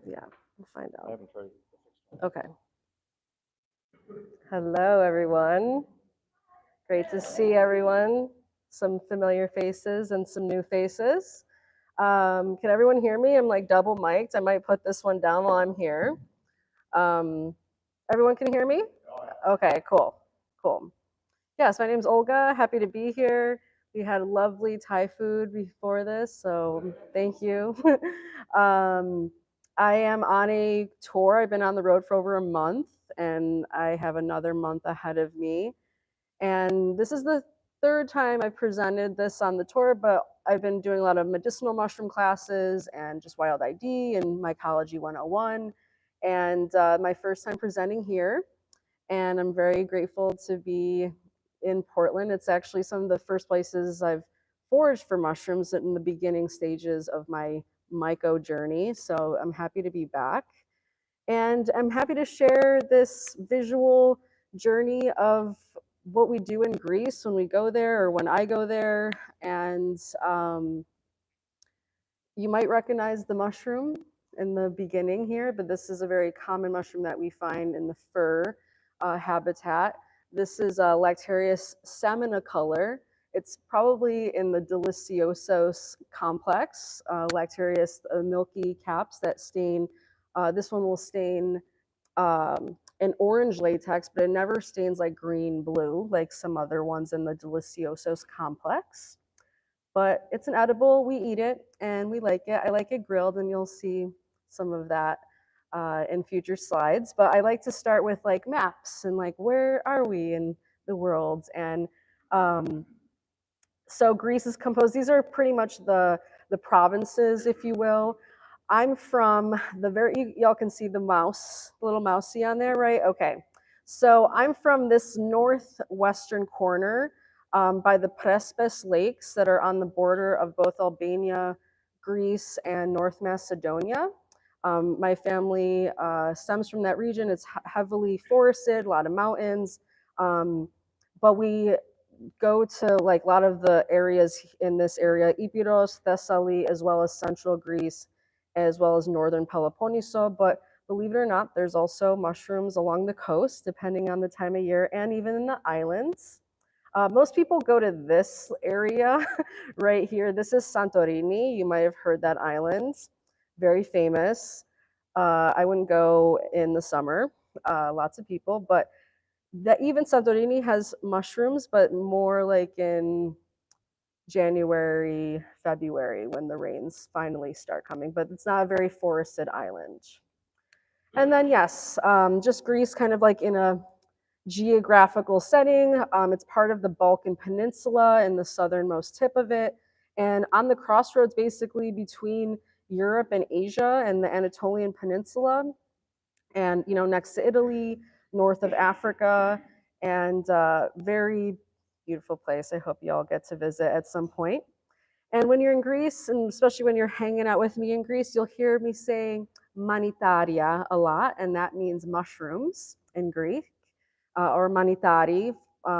Yeah, we'll find I out. haven't tried it. Okay. Hello, everyone. Great to see everyone. Some familiar faces and some new faces. Can everyone hear me? I'm like double mic'd. I might put this one down while I'm here. Everyone can hear me? Okay, cool. Cool. Yes, my name's Olga. Happy to be here. We had lovely Thai food before this, so thank you. I am on a tour. I've been on the road for over a month, and I have another month ahead of me. And this is the third time I've presented this on the tour, but I've been doing a lot of medicinal mushroom classes and just wild ID and mycology 101. And my first time presenting here. And I'm very grateful to be in Portland. It's actually some of the first places I've foraged for mushrooms in the beginning stages of my myco journey. So I'm happy to be back. And I'm happy to share this visual journey of what we do in Greece when we go there or when I go there. And you might recognize the mushroom in the beginning here, but this is a very common mushroom that we find in the fir habitat. This is a Lactarius seminicolor. It's probably in the Deliciosos complex. Lactarius, milky caps that stain. This one will stain an orange latex, but it never stains like green, blue, like some other ones in the Deliciosos complex. But it's an edible, we eat it, and we like it. I like it grilled, and you'll see some of that in future slides. But I like to start with like maps and like where are we in the world? And so Greece is composed, these are pretty much the provinces, if you will. I'm from the y'all can see the mouse, the little mousey on there, right? Okay. So I'm from this northwestern corner by the Prespes Lakes that are on the border of both Albania, Greece, and North Macedonia. My family stems from that region. It's heavily forested, a lot of mountains. But we go to like a lot of the areas in this area, Epirus, Thessaly, as well as central Greece, as well as northern Peloponneso. But believe it or not, there's also mushrooms along the coast, depending on the time of year, and even in the islands. Most people go to this area right here. This is Santorini. You might have heard that island. Very famous. I wouldn't go in the summer, lots of people, but that even Santorini has mushrooms, but more like in January, February when the rains finally start coming. But it's not a very forested island. And then yes, just Greece kind of like in a geographical setting. It's part of the Balkan Peninsula in the southernmost tip of it. And on the crossroads basically between Europe and Asia and the Anatolian Peninsula, and next to Italy, north of Africa, and very beautiful place. I hope you all get to visit at some point. And when you're in Greece, and especially when you're hanging out with me in Greece, you'll hear me saying manitaria a lot, and that means mushrooms in Greek, or manitari,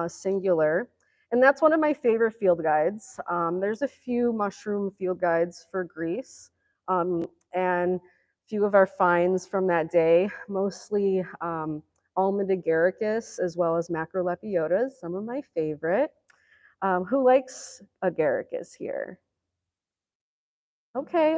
singular. And that's one of my favorite field guides. There's a few mushroom field guides for Greece, and few of our finds from that day, mostly almond agaricus as well as macrolepiotas, some of my favorite. Who likes agaricus here? Okay.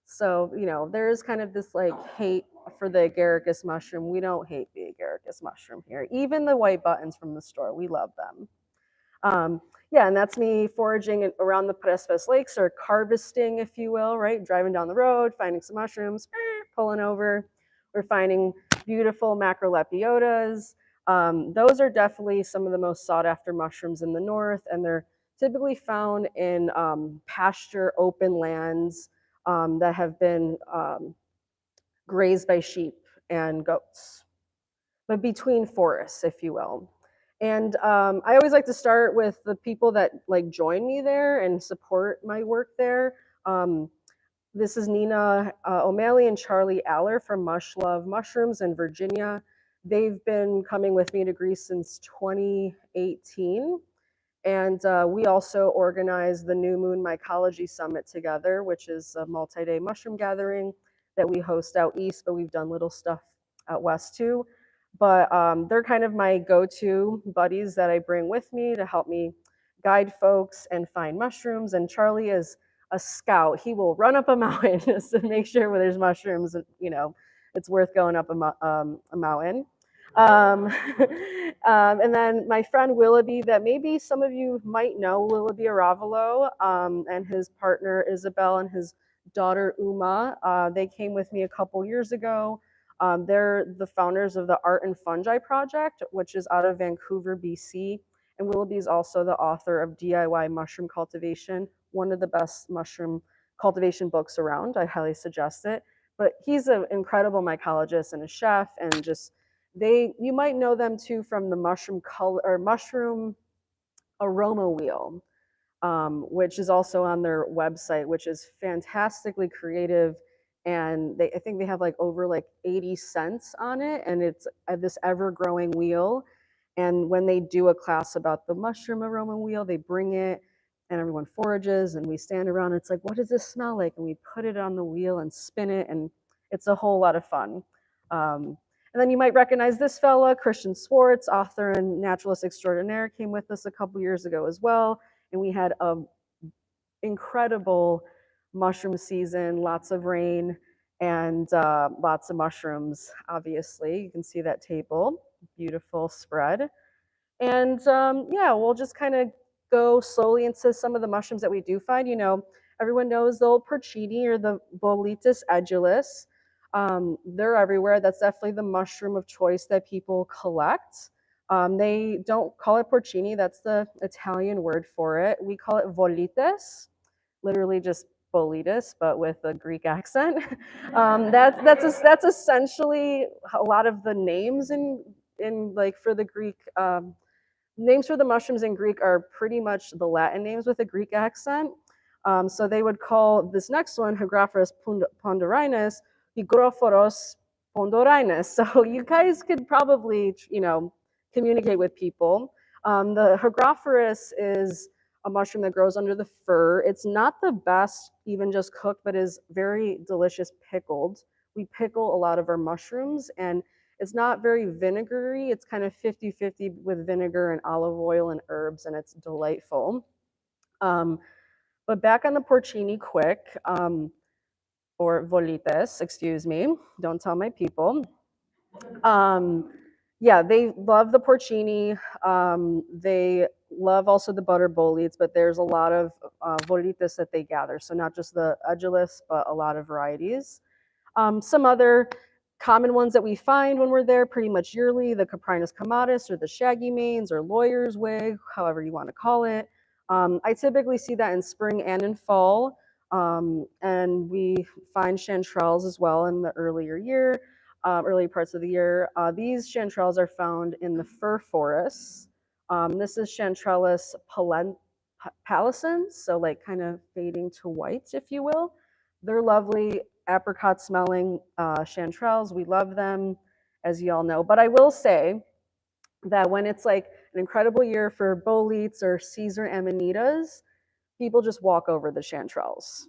So, there is kind of this like hate for the agaricus mushroom. We don't hate the agaricus mushroom here. Even the white buttons from the store, we love them. Yeah, and that's me foraging around the Prespes Lakes, or harvesting, if you will, right? Driving down the road, finding some mushrooms, pulling over. We're finding beautiful macrolepiotas. Those are definitely some of the most sought after mushrooms in the north, and they're typically found in pasture open lands that have been grazed by sheep and goats, but between forests, if you will. And I always like to start with the people that like join me there and support my work there. This is Nina O'Malley and Charlie Aller from Mush Love Mushrooms in Virginia. They've been coming with me to Greece since 2018. And we also organize the New Moon Mycology Summit together, which is a multi-day mushroom gathering that we host out east, but we've done little stuff out west too. But they're kind of my go-to buddies that I bring with me to help me guide folks and find mushrooms. And Charlie is a scout. He will run up a mountain just to make sure where there's mushrooms, it's worth going up a mountain. Um, and then my friend Willoughby, that maybe some of you might know, Willoughby Aravalo, and his partner Isabel and his daughter Uma. They came with me a couple years ago. They're the founders of the Art and Fungi Project, which is out of Vancouver, BC. And Willoughby is also the author of DIY Mushroom Cultivation, one of the best mushroom cultivation books around. I highly suggest it. But he's an incredible mycologist and a chef, and just you might know them too from the mushroom color or mushroom aroma wheel, which is also on their website, which is fantastically creative. And I think they have like over like 80 scents on it, and it's this ever-growing wheel. And when they do a class about the mushroom aroma wheel, they bring it, and everyone forages, and we stand around. And it's like, what does this smell like? And we put it on the wheel and spin it, and it's a whole lot of fun. And then you might recognize this fella, Christian Swartz, author and naturalist extraordinaire, came with us a couple years ago as well. And we had an incredible mushroom season, lots of rain, and lots of mushrooms, obviously. You can see that table, beautiful spread. And yeah, we'll just kind of go slowly into some of the mushrooms that we do find. Everyone knows the old porcini or the Boletus edulis. They're everywhere. That's definitely the mushroom of choice that people collect. They don't call it porcini. That's the Italian word for it. We call it volites, literally just Boletus, but with a Greek accent. That's essentially a lot of the names in like for the Greek names for the mushrooms in Greek are pretty much the Latin names with a Greek accent. So they would call this next one, Hygrophorus pondorinus, Hygrophorus pondorinus. So you guys could probably, communicate with people. The Hygrophorus is a mushroom that grows under the fur. It's not the best, even just cooked, but is very delicious pickled. We pickle a lot of our mushrooms, and it's not very vinegary. It's kind of 50-50 with vinegar and olive oil and herbs, and it's delightful. But back on the porcini quick, or volites, excuse me. Don't tell my people. Yeah, they love the porcini. They love also the butter boletes, but there's a lot of volites that they gather. So not just the edulis, but a lot of varieties. Some other common ones that we find when we're there pretty much yearly, the Caprinus comatus or the shaggy manes or lawyer's wig, however you want to call it. I typically see that in spring and in fall. And we find chanterelles as well in the early parts of the year. These chanterelles are found in the fir forests. This is Chanterellus pallescens, so like kind of fading to white, if you will. They're lovely apricot smelling chanterelles. We love them, as you all know. But I will say that when it's like an incredible year for boletes or Caesar amanitas, people just walk over the chanterelles.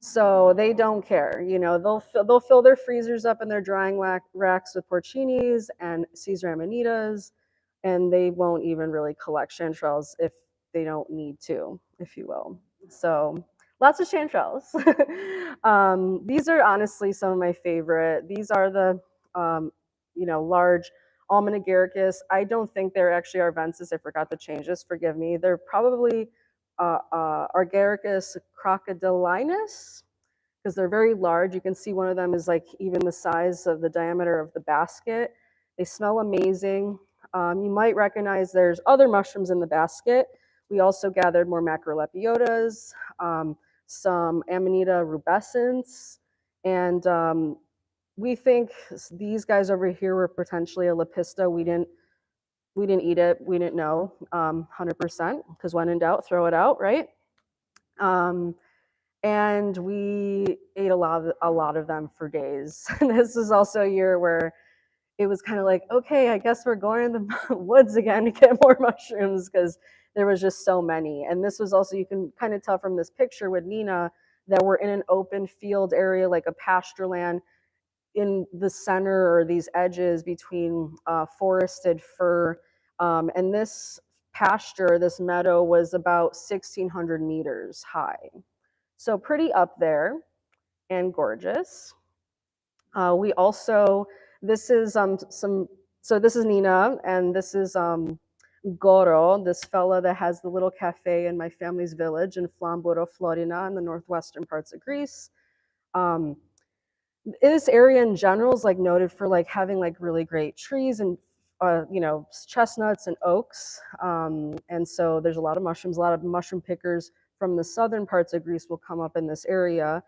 So they don't care. They'll fill their freezers up and their drying racks with porcinis and Caesar amanitas, and they won't even really collect chanterelles if they don't need to, if you will. So lots of chanterelles. These are honestly some of my favorite. These are the large almond agaricus. I don't think they're actually arvensis. I forgot to change this. Forgive me. They're probably Agaricus crocodilinus, because they're very large. You can see one of them is like even the size of the diameter of the basket. They smell amazing. You might recognize there's other mushrooms in the basket. We also gathered more macrolepiotas, some Amanita rubescens, and we think these guys over here were potentially a lepista. We didn't eat it. We didn't know 100%, because when in doubt, throw it out, right? And we ate a lot of them for days. This is also a year where it was kind of like, okay, I guess we're going in the woods again to get more mushrooms, because there was just so many. And this was also, you can kind of tell from this picture with Nina, that we're in an open field area, like a pasture land. in the center or these edges between forested fir. And this pasture, this meadow, was about 1,600 meters high. So pretty up there and gorgeous. We also, this is so this is Nina, and this is Goro, this fella that has the little cafe in my family's village in Flamburo, Florina, in the northwestern parts of Greece. Um, this area in general is like noted for like having like really great trees and chestnuts and oaks. And so there's a lot of mushrooms. A lot of mushroom pickers from the southern parts of Greece will come up in this area.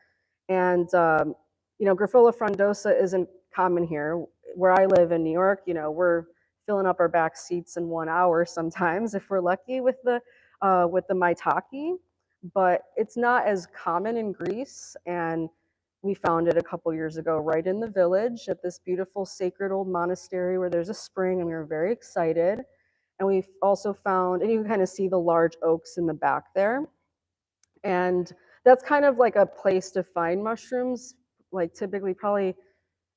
And Graphola frondosa isn't common here. Where I live in New York, we're filling up our back seats in 1 hour sometimes if we're lucky with the maitake, but it's not as common in Greece. And we found it a couple years ago right in the village at this beautiful sacred old monastery where there's a spring, and we were very excited. And we've also found, and you can kind of see the large oaks in the back there. And that's kind of like a place to find mushrooms, like typically probably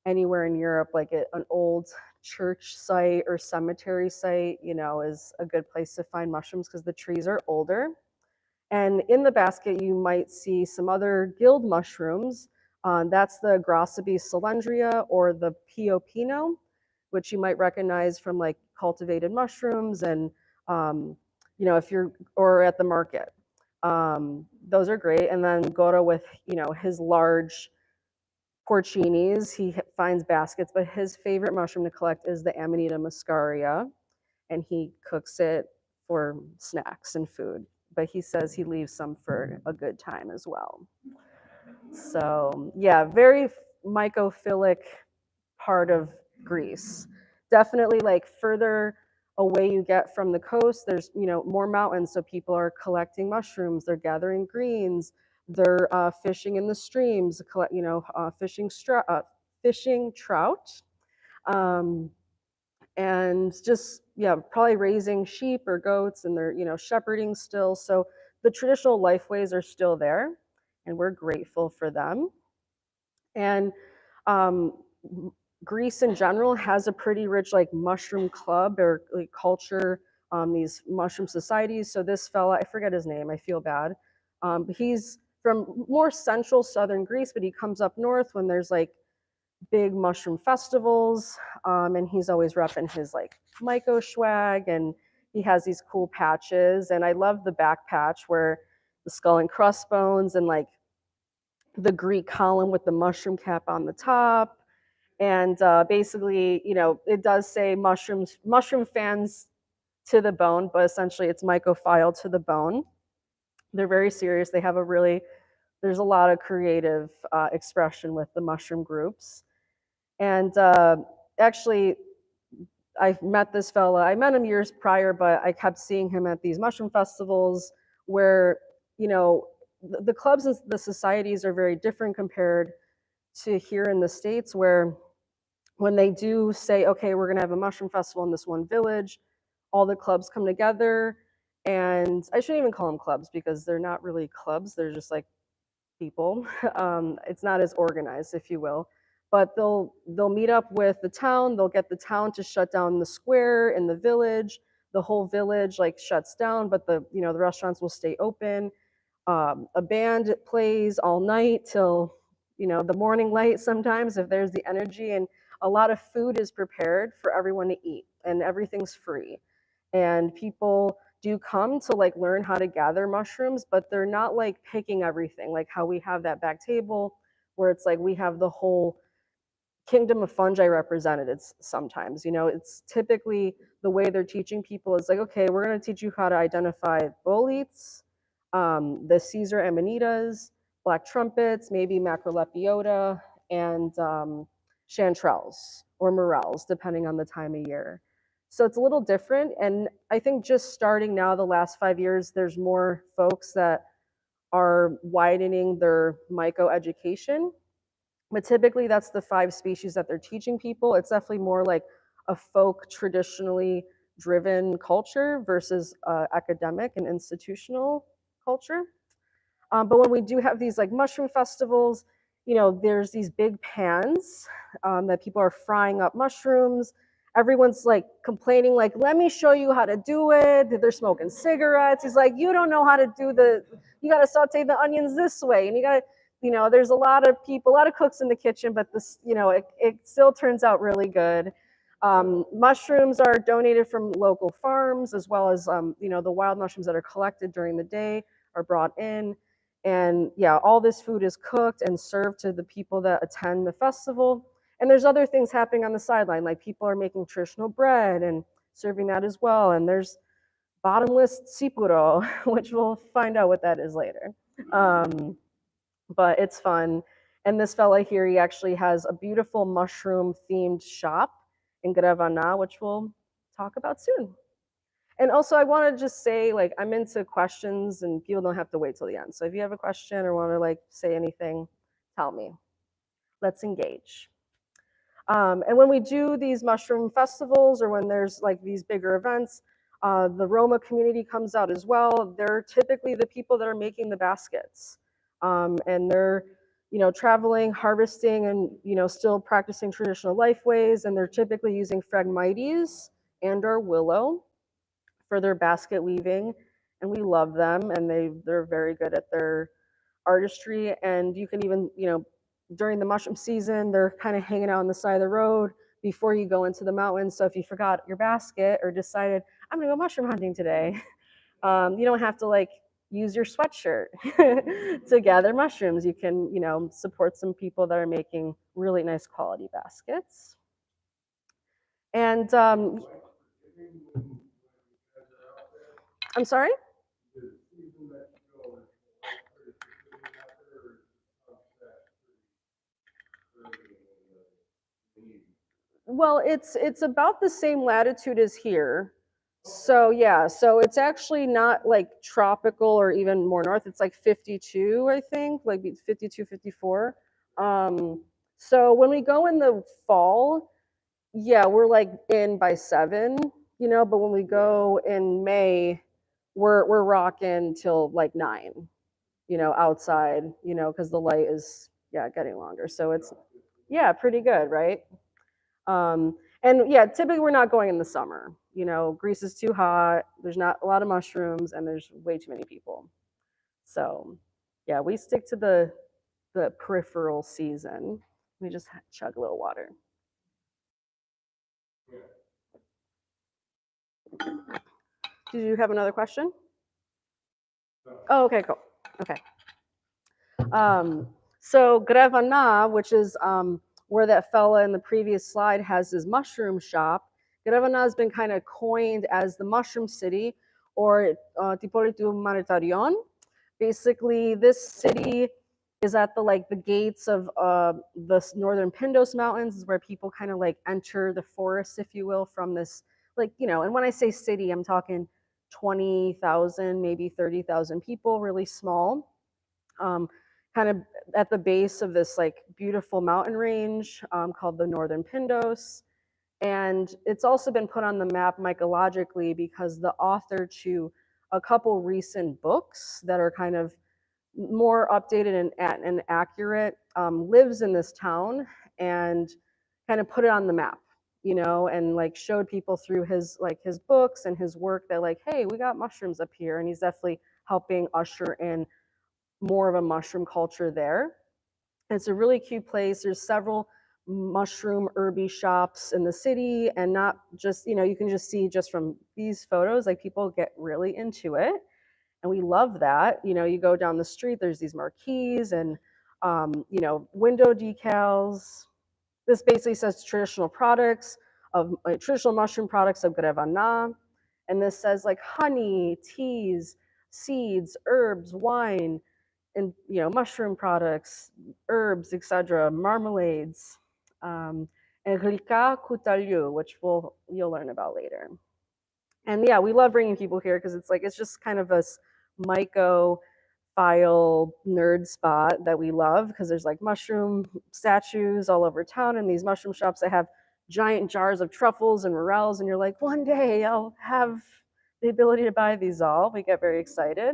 anywhere in Europe, like an old church site or cemetery site, is a good place to find mushrooms because the trees are older. And in the basket, you might see some other guild mushrooms. That's the Grossobius cylindria or the Pio Pino, which you might recognize from like cultivated mushrooms and, if you're, or at the market. Those are great. And then Goro with, his large porcinis, he finds baskets, but his favorite mushroom to collect is the Amanita muscaria, and he cooks it for snacks and food. But he says he leaves some for a good time as well. So yeah, very mycophilic part of Greece. Definitely like further away you get from the coast, there's more mountains, so people are collecting mushrooms, they're gathering greens, they're fishing in the streams, fishing trout, and just probably raising sheep or goats, and they're shepherding still. So the traditional life ways are still there, and we're grateful for them. And um, Greece in general has a pretty rich like mushroom club or like culture, these mushroom societies. So this fella, I forget his name, I feel bad. But he's from more central southern Greece, but he comes up north when there's like big mushroom festivals, and he's always repping his like myco swag, and he has these cool patches. And I love the back patch where the skull and crossbones and like the Greek column with the mushroom cap on the top. And basically, it does say mushroom fans to the bone, but essentially it's mycophile to the bone. They're very serious. They have there's a lot of creative expression with the mushroom groups. And actually, I met this fella. I met him years prior, but I kept seeing him at these mushroom festivals where, the clubs and the societies are very different compared to here in the States, where when they do say, okay, we're going to have a mushroom festival in this one village, all the clubs come together. And I shouldn't even call them clubs because they're not really clubs. They're just like people. It's not as organized, if you will. But they'll meet up with the town. They'll get the town to shut down the square in the village. The whole village like shuts down, but the restaurants will stay open. A band plays all night till the morning light sometimes if there's the energy, and a lot of food is prepared for everyone to eat, and everything's free. And people do come to like learn how to gather mushrooms, but they're not like picking everything like how we have that back table where it's like we have the whole kingdom of fungi represented. Sometimes it's typically the way they're teaching people is like, okay, we're going to teach you how to identify boletes, the Caesar amanitas, black trumpets, maybe macrolepiota, and chanterelles or morels, depending on the time of year. So it's a little different. And I think just starting now, the last 5 years, there's more folks that are widening their myco education. But typically that's the 5 species that they're teaching people. It's definitely more like a folk traditionally driven culture versus academic and institutional culture. But when we do have these like mushroom festivals, there's these big pans that people are frying up mushrooms. Everyone's like complaining, like, let me show you how to do it. They're smoking cigarettes. He's like, you don't know how to do you got to saute the onions this way. And there's a lot of people, a lot of cooks in the kitchen, but it still turns out really good. Mushrooms are donated from local farms, as well as, the wild mushrooms that are collected during the day are brought in. And yeah, all this food is cooked and served to the people that attend the festival. And there's other things happening on the sideline, like people are making traditional bread and serving that as well. And there's bottomless sipuro, which we'll find out what that is later. But it's fun. And this fella here, he actually has a beautiful mushroom themed shop in Grevana, which we'll talk about soon. And also, I want to just say, like, I'm into questions, and people don't have to wait till the end. So if you have a question or want to like say anything, tell me. Let's engage. And when we do these mushroom festivals, or when there's like these bigger events, the Roma community comes out as well. They're typically the people that are making the baskets, and they're traveling, harvesting, and still practicing traditional life ways. And they're typically using phragmites and/or willow for their basket weaving, and we love them, and they're very good at their artistry. And you can even, during the mushroom season, they're kind of hanging out on the side of the road before you go into the mountains. So if you forgot your basket or decided, I'm gonna go mushroom hunting today, you don't have to like use your sweatshirt to gather mushrooms. You can, support some people that are making really nice quality baskets. And I'm sorry? Well, it's about the same latitude as here. So yeah, so it's actually not like tropical or even more north. It's like 52, I think, like 52, 54. So when we go in the fall, yeah, we're like in by 7, but when we go in May, we're rocking till like 9, outside, because the light is, yeah, getting longer. So it's, yeah, pretty good, right? And yeah, typically we're not going in the summer. Greece is too hot. There's not a lot of mushrooms, and there's way too many people. So yeah, we stick to the peripheral season. We just chug a little water. Did you have another question? Oh, okay, cool. Okay. So Grevana, which is where that fella in the previous slide has his mushroom shop, Grevana has been kind of coined as the mushroom city, or Tipolitou Maritarion. Basically, this city is at the gates of the northern Pindos Mountains, is where people kind of like enter the forest, if you will, from this, and when I say city, I'm talking 20,000, maybe 30,000 people, really small. Kind of at the base of this like beautiful mountain range called the Northern Pindos. And it's also been put on the map mycologically because the author to a couple recent books that are kind of more updated and accurate lives in this town, and kind of put it on the map, and like showed people through his books and his work that like, hey, we got mushrooms up here, and he's definitely helping usher in more of a mushroom culture there. And it's a really cute place. There's several mushroom herby shops in the city, and not just, you can just see just from these photos, like people get really into it. And we love that. You go down the street, there's these marquees and, window decals. This basically says traditional mushroom products of Grevana. And this says like honey, teas, seeds, herbs, wine, and mushroom products, herbs, etc., marmalades, and rika kutalyu, which you'll learn about later. And yeah, we love bringing people here because it's just kind of a myco file nerd spot that we love, because there's like mushroom statues all over town, and these mushroom shops that have giant jars of truffles and morels, and you're like, one day I'll have the ability to buy these all. We get very excited.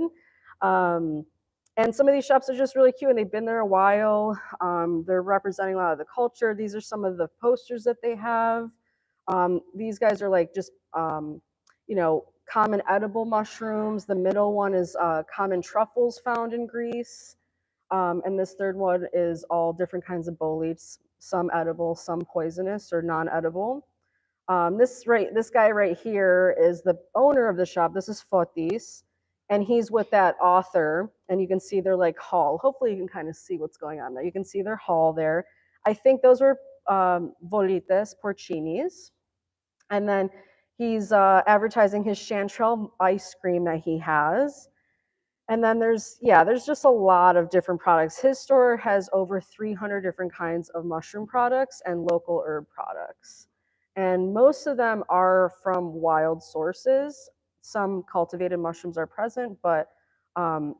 And some of these shops are just really cute, and they've been there a while. They're representing a lot of the culture. These are some of the posters that they have. These guys are like just, common edible mushrooms. The middle one is common truffles found in Greece. And this third one is all different kinds of boletes, some edible, some poisonous or non-edible. This guy right here is the owner of the shop. This is Fotis, and he's with that author, and you can see their like hall. Hopefully you can kind of see what's going on there. You can see their hall there. I think those were volites, porcinis. And then he's advertising his chanterelle ice cream that he has. And then there's just a lot of different products. His store has over 300 different kinds of mushroom products and local herb products. And most of them are from wild sources. Some cultivated mushrooms are present, but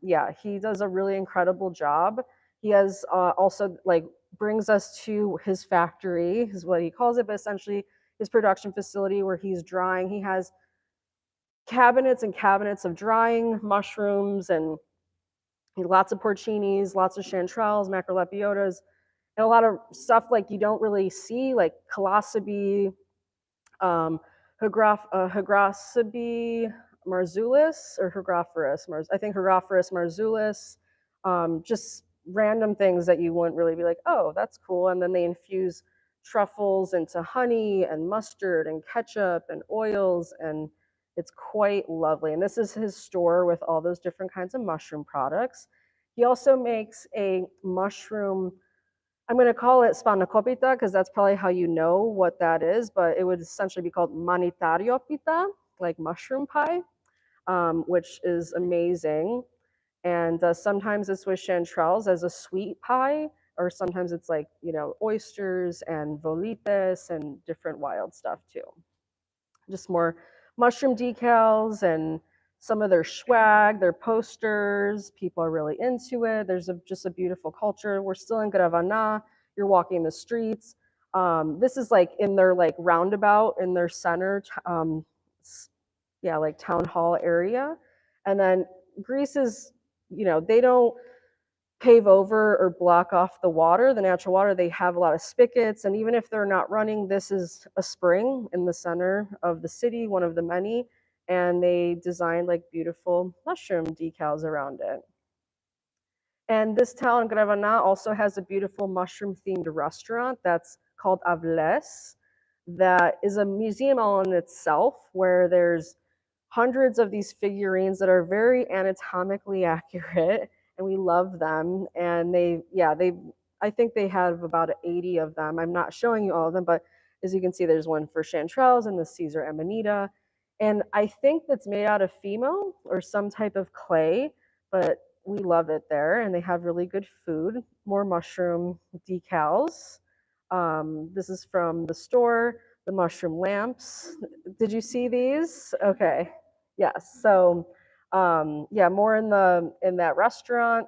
he does a really incredible job. He has also like brings us to his factory, is what he calls it, but essentially his production facility where he's drying. He has cabinets and cabinets of drying mushrooms and lots of porcinis, lots of chanterelles, macrolepiotas, and a lot of stuff like you don't really see, like colostomy, hygrostomy marzulis or hygrophorus. I think hygrophorus marzulis, just random things that you wouldn't really be like, oh, that's cool. And then they infuse truffles into honey and mustard and ketchup and oils, and it's quite lovely. And this is his store with all those different kinds of mushroom products. He also makes a mushroom, I'm going to call it spanakopita because that's probably how you know what that is, but it would essentially be called manitario pita, like mushroom pie, which is amazing. And sometimes it's with chanterelles as a sweet pie, or sometimes it's like, oysters and volites and different wild stuff too. Just more mushroom decals and some of their swag, their posters. People are really into it. There's just a beautiful culture. We're still in Gravana. You're walking the streets. This is like in their like roundabout in their center, like town hall area. And then Greece is, they don't pave over or block off the water, the natural water. They have a lot of spigots, and even if they're not running, this is a spring in the center of the city, one of the many, and they designed like beautiful mushroom decals around it. And this town, Gravana, also has a beautiful mushroom-themed restaurant that's called Avles, that is a museum all in itself, where there's hundreds of these figurines that are very anatomically accurate, and we love them. And I think they have about 80 of them. I'm not showing you all of them, but as you can see, there's one for chanterelles and the Caesar amanita. And I think that's made out of fimo or some type of clay, but we love it there. And they have really good food, more mushroom decals. This is from the store, the mushroom lamps. Did you see these? Okay. Yes. So, more in that restaurant,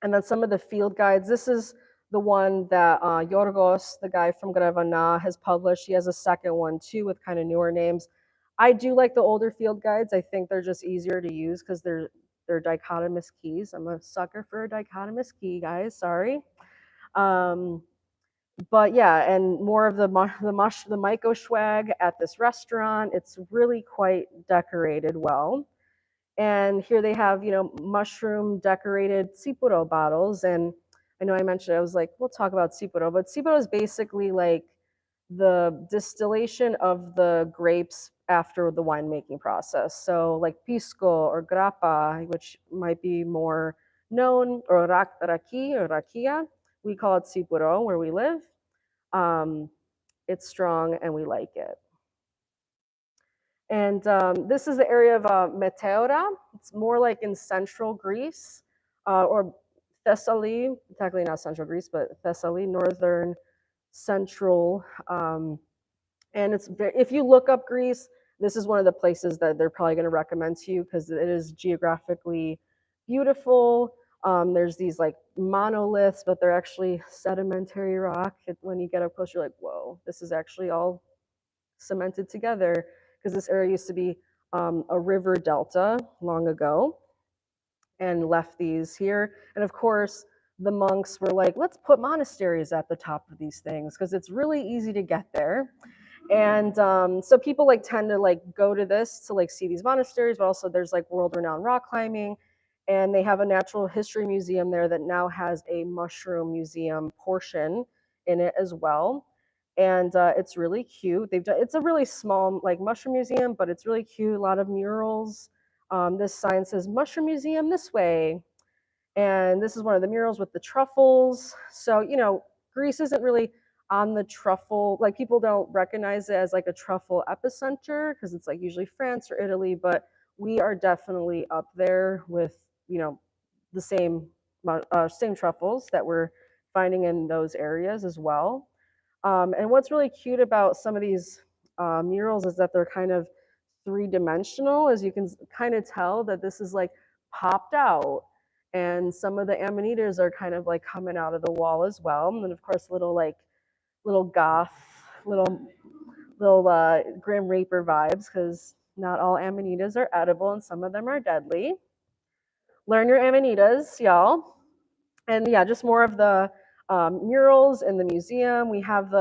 and then some of the field guides. This is the one that Yorgos, the guy from Gravana, has published. He has a second one too with kind of newer names. I do like the older field guides. I think they're just easier to use because they're dichotomous keys. I'm a sucker for a dichotomous key, guys. Sorry. But yeah, and more of the myco swag at this restaurant. It's really quite decorated well. And here they have, mushroom decorated sipuro bottles. And I know I mentioned, I was like, we'll talk about sipuro, but sipuro is basically like the distillation of the grapes after the winemaking process. So like pisco or grappa, which might be more known, or raki or rakia, we call it sipuro where we live. It's strong and we like it. And this is the area of Meteora. It's more like in central Greece, or Thessaly, technically not central Greece, but Thessaly, northern central. And if you look up Greece, this is one of the places that they're probably going to recommend to you because it is geographically beautiful. There's these like monoliths, but they're actually sedimentary rock. When you get up close, you're like, whoa, this is actually all cemented together, because this area used to be a river delta long ago. and left these here. And of course, the monks were like, let's put monasteries at the top of these things because it's really easy to get there. And so people like tend to like go to this to like see these monasteries, but also there's like world-renowned rock climbing, and they have a natural history museum there that now has a mushroom museum portion in it as well. And it's really cute. They've done, it's a really small like mushroom museum, but it's really cute. A lot of murals. This sign says "Mushroom Museum this way," and this is one of the murals with the truffles. So Greece isn't really on the truffle, like people don't recognize it as like a truffle epicenter because it's like usually France or Italy, but we are definitely up there with the same truffles that we're finding in those areas as well. And what's really cute about some of these murals is that they're kind of three-dimensional, as you can kind of tell that this is like popped out. And some of the amanitas are kind of like coming out of the wall as well. And then of course little goth, little Grim Reaper vibes, because not all amanitas are edible and some of them are deadly. Learn your amanitas, y'all. And yeah, just more of the murals in the museum. We have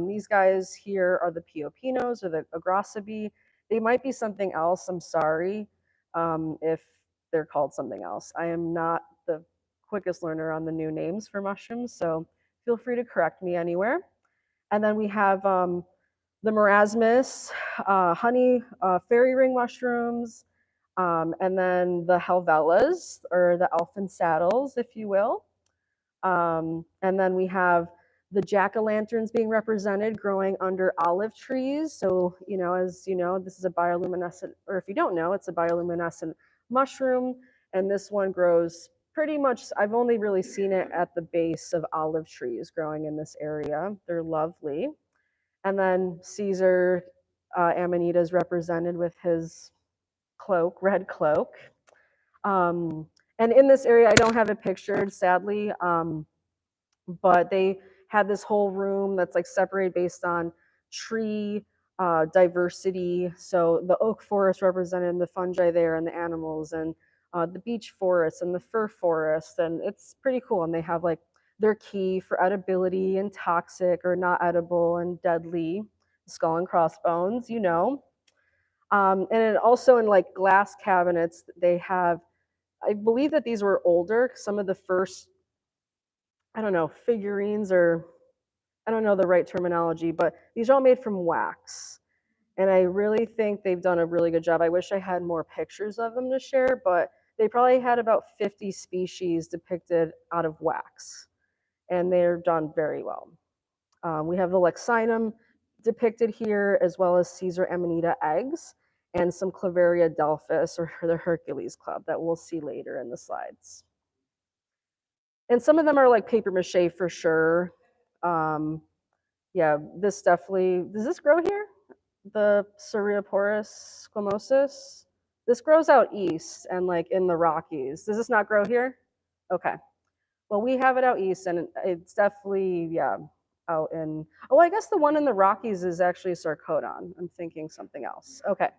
these guys here are the Piopinos or the Agrasabi. They might be something else. I'm sorry if they're called something else. I am not the quickest learner on the new names for mushrooms, so feel free to correct me anywhere. And then we have the marasmus, honey fairy ring mushrooms, and then the helvelas, or the elfin saddles, if you will. And then we have the jack-o'-lanterns being represented growing under olive trees. So, as you know, this is a bioluminescent, or if you don't know, it's a bioluminescent mushroom. And this one grows pretty much, I've only really seen it at the base of olive trees growing in this area. They're lovely. And then Caesar Amanita is represented with his cloak, red cloak. And in this area, I don't have it pictured, sadly, but they had this whole room that's like separated based on tree diversity. So the oak forest represented the fungi there and the animals, and the beech forest and the fir forest, and it's pretty cool. And they have like their key for edibility and toxic or not edible and deadly, skull and crossbones, and also in like glass cabinets, they have, I believe that these were older, some of the first, I don't know, figurines, or I don't know the right terminology, but these are all made from wax. And I really think they've done a really good job. I wish I had more pictures of them to share, but they probably had about 50 species depicted out of wax, and they're done very well. We have the Lexinum depicted here, as well as Caesar Amanita eggs, and some Clavaria delphis, or the Hercules club, that we'll see later in the slides. And some of them are like paper mache for sure. Yeah, this definitely, does this grow here? The Cereoporus squamosus? This grows out east and like in the Rockies. Does this not grow here? Okay. Well, we have it out east, and it's definitely, yeah, out in, oh, I guess the one in the Rockies is actually Sarcodon. I'm thinking something else. Okay.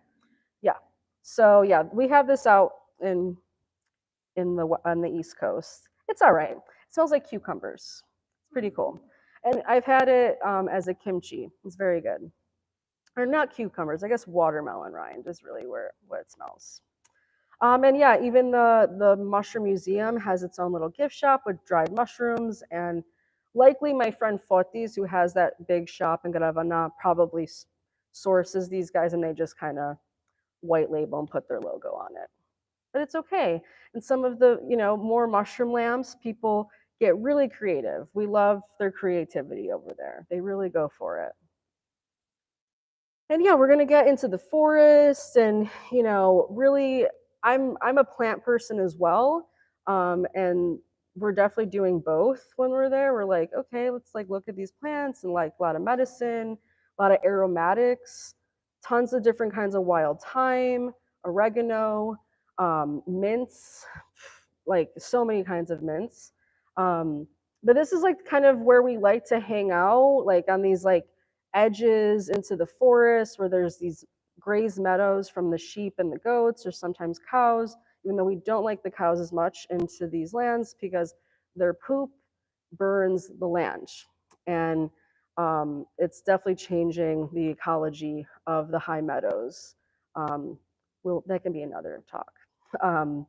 Yeah. So yeah, we have this out on the East Coast. It's all right. It smells like cucumbers. It's pretty cool. And I've had it as a kimchi. It's very good. Or not cucumbers, I guess watermelon rind is really what it smells. And yeah, even the mushroom museum has its own little gift shop with dried mushrooms, and likely my friend Fotis, who has that big shop in Gravana, probably sources these guys, and they just kind of white label and put their logo on it. But it's okay. And some of the more mushroom lamps, people get really creative. We love their creativity over there. They really go for it. And yeah, we're gonna get into the forest, and really, I'm a plant person as well, and we're definitely doing both when we're there. We're like, okay, let's like look at these plants, and like a lot of medicine, a lot of aromatics, tons of different kinds of wild thyme, oregano, mints, like so many kinds of mints. But this is like kind of where we like to hang out, like on these like edges into the forest where there's these grazed meadows from the sheep and the goats, or sometimes cows. even though we don't like the cows as much into these lands because their poop burns the land. And it's definitely changing the ecology of the high meadows. Well, that can be another talk.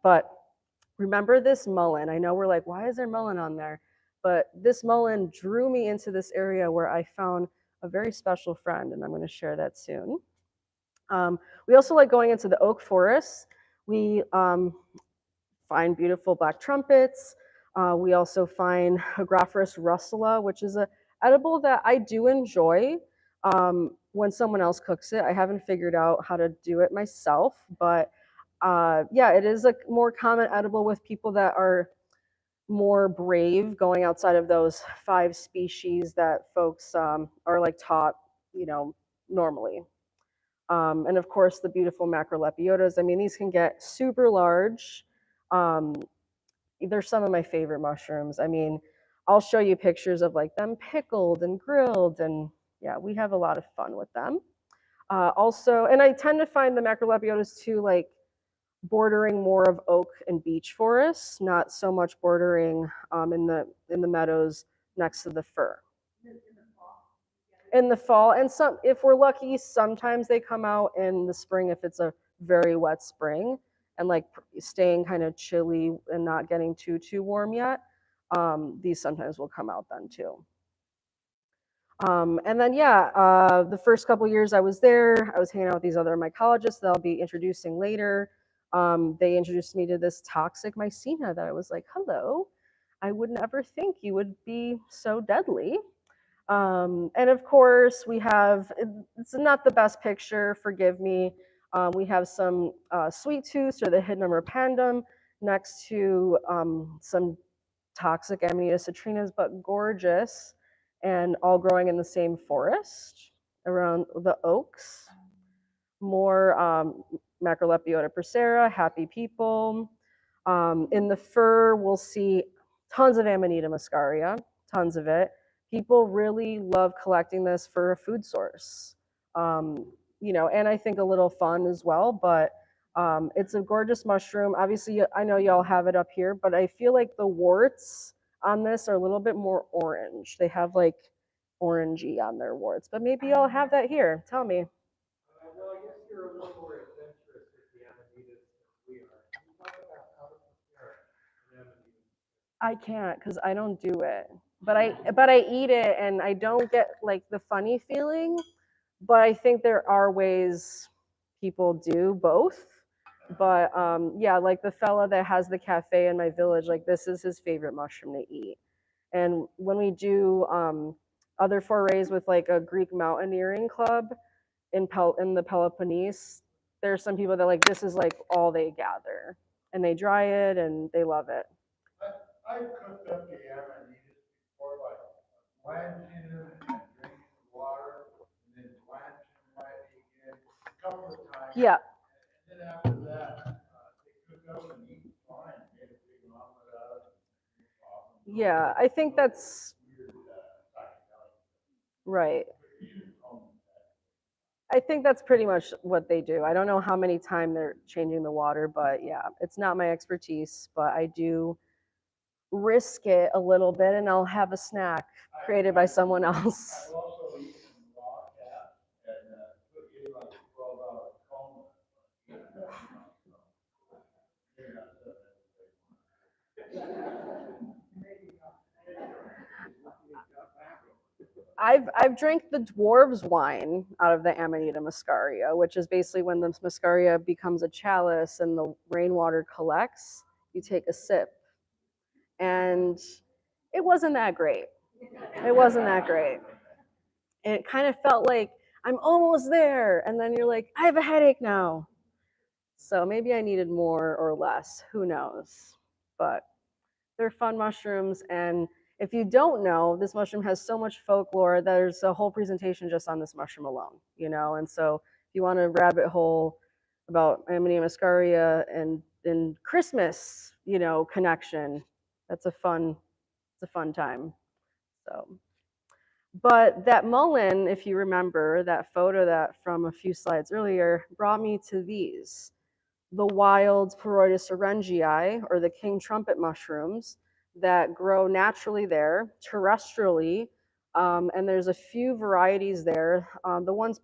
But remember this mullein. I know we're like, why is there mullein on there? But this mullein drew me into this area where I found a very special friend, and I'm going to share that soon. We also like going into the oak forests. We find beautiful black trumpets. We also find Agrophorus russula, which is a edible that I do enjoy when someone else cooks it. I haven't figured out how to do it myself, but yeah, it is a more common edible with people that are more brave going outside of those 5 species that folks are like taught, you know, normally. And of course, the beautiful macrolepiotas. I mean, these can get super large. Um, they're some of my favorite mushrooms. I mean, I'll show you pictures of like them pickled and grilled, and yeah, we have a lot of fun with them. Also, and I tend to find the macrolepiotas too, like bordering more of oak and beech forests, not so much bordering in the meadows next to the fir. In the fall, and some, if we're lucky, sometimes they come out in the spring if it's a very wet spring and like staying kind of chilly and not getting too warm yet. These sometimes will come out then too. And then yeah, the first couple years I was there, I was hanging out with these other mycologists that I'll be introducing later. They introduced me to this toxic mycena that I was like, hello, I would never think you would be so deadly. And of course, we have, it's not the best picture, forgive me. We have some sweet tooths or the Hydnum repandum next to some toxic Amanita citrinas, but gorgeous and all growing in the same forest around the oaks. More Macrolepiota procera, happy people. In the fir, we'll see tons of Amanita muscaria, tons of it. People really love collecting this for a food source. You know, and I think a little fun as well, but it's a gorgeous mushroom. Obviously, I know y'all have it up here, but I feel like the warts on this are a little bit more orange. They have like orangey on their warts, but maybe y'all have that here. Tell me. Well, I guess you're a little more adventurous with the Amanitas than we are. Can you talk about how to prepare an Amanita? I can't because I don't do it. But I eat it and I don't get like the funny feeling. But I think there are ways people do both. But yeah, like the fella that has the cafe in my village, like this is his favorite mushroom to eat. And when we do other forays with like a Greek mountaineering club in the Peloponnese, there are some people that like this is like all they gather, and they dry it and they love it. I've cooked up the Amanitas before, like blanching them and drinking the water, and then blanching them right again a couple of times. Yeah. And then after that, they cook up and eat fine. Made a big omelet out of it. No problem. Yeah, I think that's Weird psychedelic. right. But you just call them that. I think that's pretty much what they do. I don't know how many times they're changing the water, but yeah, it's not my expertise, but I do risk it a little bit and I'll have a snack created by someone else. I've also eaten raw cat and put in like a 12-hour coma. I've drank the dwarves wine out of the Amanita muscaria, which is basically when the muscaria becomes a chalice and the rainwater collects, you take a sip. And it wasn't that great. It wasn't that great. And it kind of felt like I'm almost there. And then you're like, I have a headache now. So maybe I needed more or less. Who knows? But they're fun mushrooms. And if you don't know, this mushroom has so much folklore. There's a whole presentation just on this mushroom alone, you know? And so if you want a rabbit hole about Amanita muscaria and Christmas, you know, connection, it's a fun time. So, but that mullein, if you remember that photo that from a few slides earlier, brought me to these. the wild Pleurotus orangeae, or the king trumpet mushrooms, that grow naturally there, terrestrially, and there's a few varieties there. The ones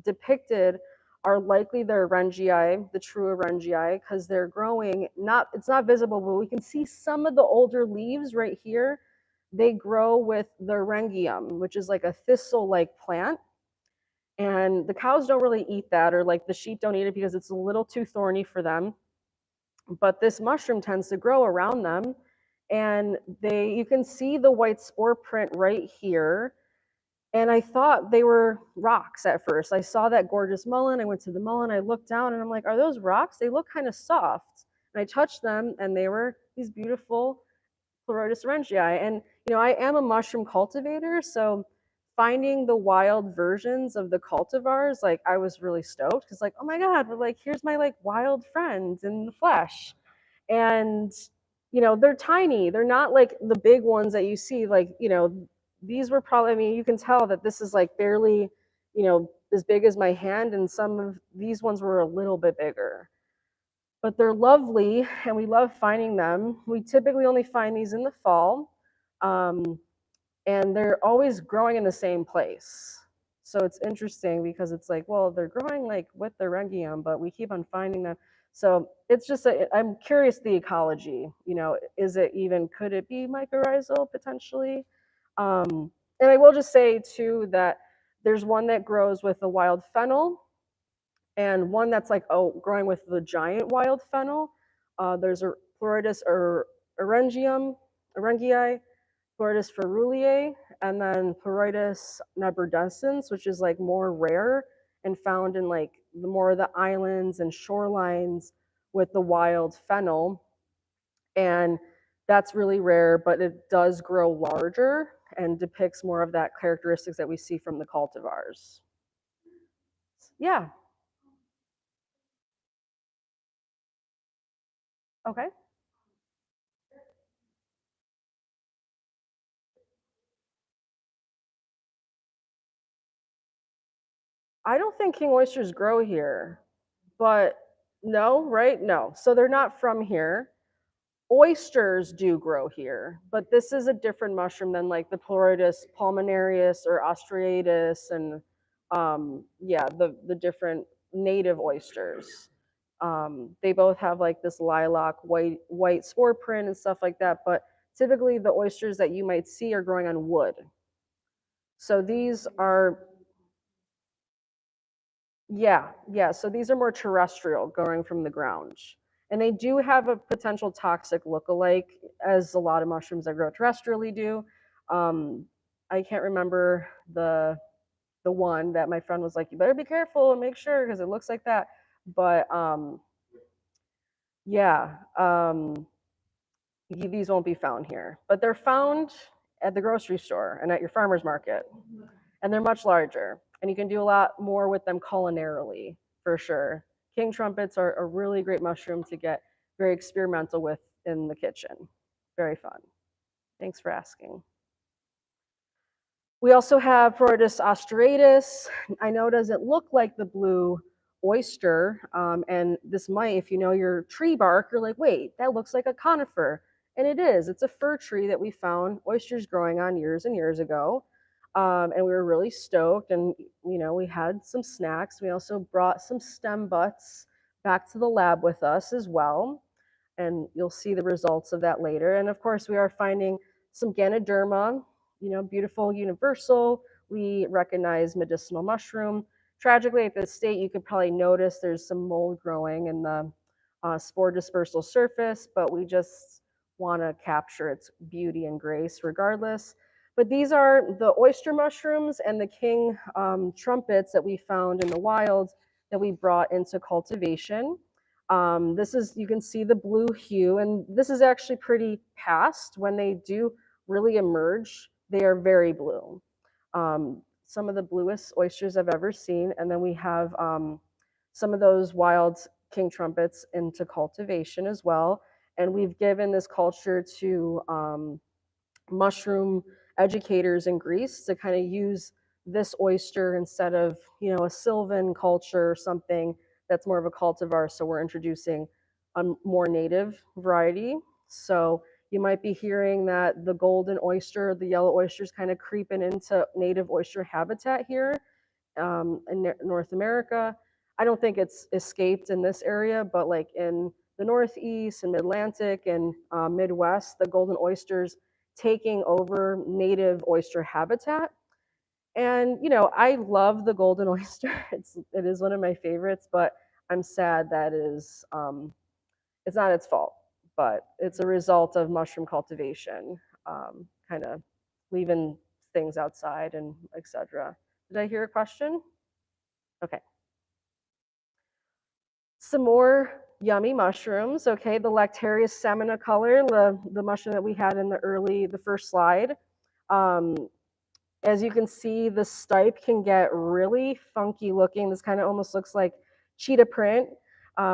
depicted are likely the orangeae, the true orangeae, because they're growing, it's not visible, but we can see some of the older leaves right here. They grow with the orangium, which is like a thistle-like plant. And the cows don't really eat that, or like the sheep don't eat it because it's a little too thorny for them. But this mushroom tends to grow around them, and you can see the white spore print right here. And I thought they were rocks at first. I saw that gorgeous mullein. I went to the mullein. I looked down and I'm like, are those rocks? They look kind of soft. And I touched them and they were these beautiful Pleurotus orangeae. And, I am a mushroom cultivator. So finding the wild versions of the cultivars, like I was really stoked because like, oh my God, but like, here's my like wild friends in the flesh. And, they're tiny. They're not like the big ones that you see, like, these were probably, I mean, you can tell that this is like barely, as big as my hand, and some of these ones were a little bit bigger. But they're lovely, and we love finding them. We typically only find these in the fall, and they're always growing in the same place. So it's interesting because it's like, well, they're growing like with the regium, but we keep on finding them. So it's just, I'm curious the ecology, is it even, could it be mycorrhizal potentially? And I will just say too that there's one that grows with the wild fennel and one that's like, growing with the giant wild fennel. There's a Pleurotus or Orangii, Pleurotus ferruliae, and then Pleurotus naburdescens, which is like more rare and found in like the more of the islands and shorelines with the wild fennel. And that's really rare, but it does grow larger and depicts more of that characteristics that we see from the cultivars. Yeah. Okay. I don't think king oysters grow here, but no, right? No. So they're not from here. Oysters do grow here, but this is a different mushroom than like the Pleurotus pulmonarius or ostriatus, and yeah, the different native oysters. They both have like this lilac white spore print and stuff like that, but typically the oysters that you might see are growing on wood. So these are, yeah. So these are more terrestrial, growing from the ground. And they do have a potential toxic look-alike, as a lot of mushrooms that grow terrestrially do. I can't remember the one that my friend was like, you better be careful and make sure because it looks like that. But yeah, these won't be found here, but they're found at the grocery store and at your farmer's market, and they're much larger, and you can do a lot more with them culinarily for sure. King trumpets are a really great mushroom to get very experimental with in the kitchen. Very fun. Thanks for asking. We also have Protus ostratus. I know it doesn't look like the blue oyster, and this might, if you know your tree bark, you're like, wait, that looks like a conifer. And it is. It's a fir tree that we found oysters growing on years and years ago. And we were really stoked, and we had some snacks. We also brought some stem butts back to the lab with us as well, and you'll see the results of that later. And of course, we are finding some Ganoderma, beautiful universal. We recognize medicinal mushroom. Tragically, at this state, you could probably notice there's some mold growing in the spore dispersal surface, but we just want to capture its beauty and grace regardless. But these are the oyster mushrooms and the king trumpets that we found in the wild that we brought into cultivation. This is, you can see the blue hue, and this is actually pretty past. When they do really emerge, they are very blue. Some of the bluest oysters I've ever seen. And then we have some of those wild king trumpets into cultivation as well. And we've given this culture to mushroom educators in Greece to kind of use this oyster instead of, a sylvan culture or something that's more of a cultivar, so we're introducing a more native variety. So you might be hearing that the golden oyster, the yellow oyster is kind of creeping into native oyster habitat here in North America. I don't think it's escaped in this area, but like in the Northeast and Mid-Atlantic and Midwest, the golden oysters taking over native oyster habitat. And I love the golden oyster. It is one of my favorites, but I'm sad that it's not its fault, but it's a result of mushroom cultivation, kind of leaving things outside and etc. Did I hear a question? Okay. Some more yummy mushrooms. Okay, the Lactarius seminicolor, the mushroom that we had in the first slide. Um, as you can see, the stipe can get really funky looking. This kind of almost looks like cheetah print.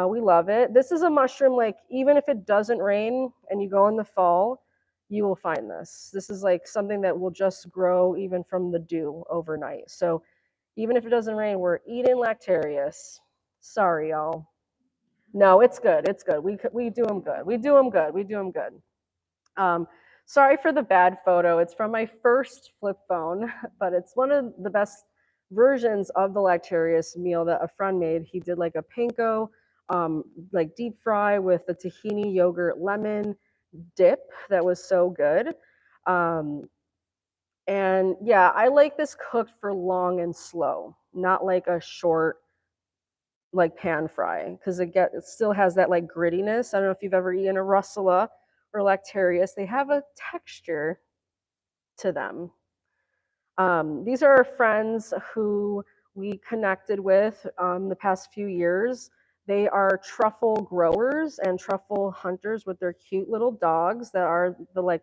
We love it. This is a mushroom, like even if it doesn't rain and you go in the fall, you will find this. This is like something that will just grow even from the dew overnight. So even if it doesn't rain, we're eating Lactarius. Sorry, y'all. No, it's good. It's good. We do them good. We do them good. We do them good. Sorry for the bad photo. It's from my first flip phone, but it's one of the best versions of the Lactarius meal that a friend made. He did like a panko, like deep fry with the tahini yogurt lemon dip that was so good. Um, and yeah, I like this cooked for long and slow, not like a short like pan fry, because it still has that like grittiness. I don't know if you've ever eaten a russula or Lactarius. They have a texture to them. These are our friends who we connected with the past few years. They are truffle growers and truffle hunters with their cute little dogs that are the like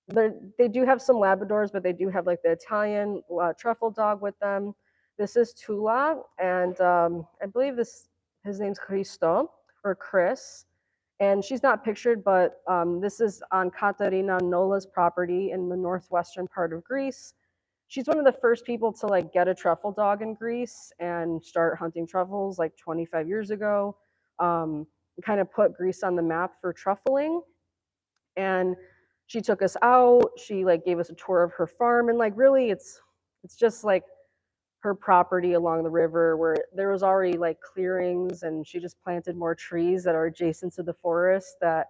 they do have some Labradors, but they do have like the Italian truffle dog with them. This is Tula, and I believe his name's Cristo or Chris, and she's not pictured, but this is on Caterina Nola's property in the northwestern part of Greece. She's one of the first people to like get a truffle dog in Greece and start hunting truffles like 25 years ago. Kind of put Greece on the map for truffling, and she took us out. She like gave us a tour of her farm, and like really it's just like her property along the river where there was already like clearings, and she just planted more trees that are adjacent to the forest that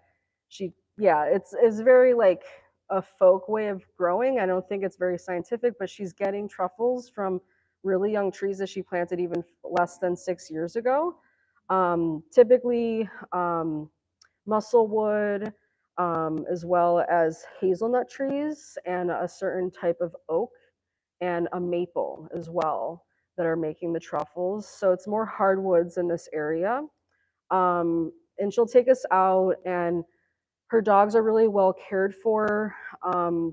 yeah, it's very like a folk way of growing. I don't think it's very scientific, but she's getting truffles from really young trees that she planted even less than 6 years ago. Typically musclewood, as well as hazelnut trees and a certain type of oak and a maple as well that are making the truffles. So it's more hardwoods in this area. And she'll take us out, and her dogs are really well cared for.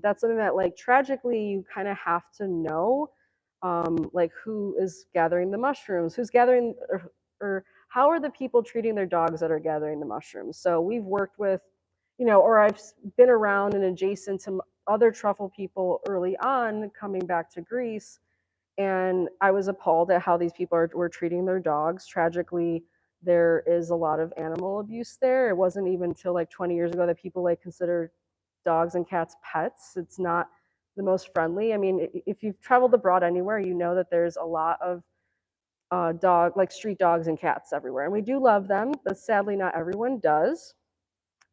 That's something that, like, tragically, you kind of have to know, like, who is gathering the mushrooms, who's gathering, or how are the people treating their dogs that are gathering the mushrooms. So we've worked with, or I've been around and adjacent to other truffle people early on coming back to Greece, and I was appalled at how these people were treating their dogs. Tragically, there is a lot of animal abuse there. It wasn't even until like 20 years ago that people like consider dogs and cats pets. It's not the most friendly. I mean, if you've traveled abroad anywhere, you know that there's a lot of like street dogs and cats everywhere, and we do love them, but sadly, not everyone does.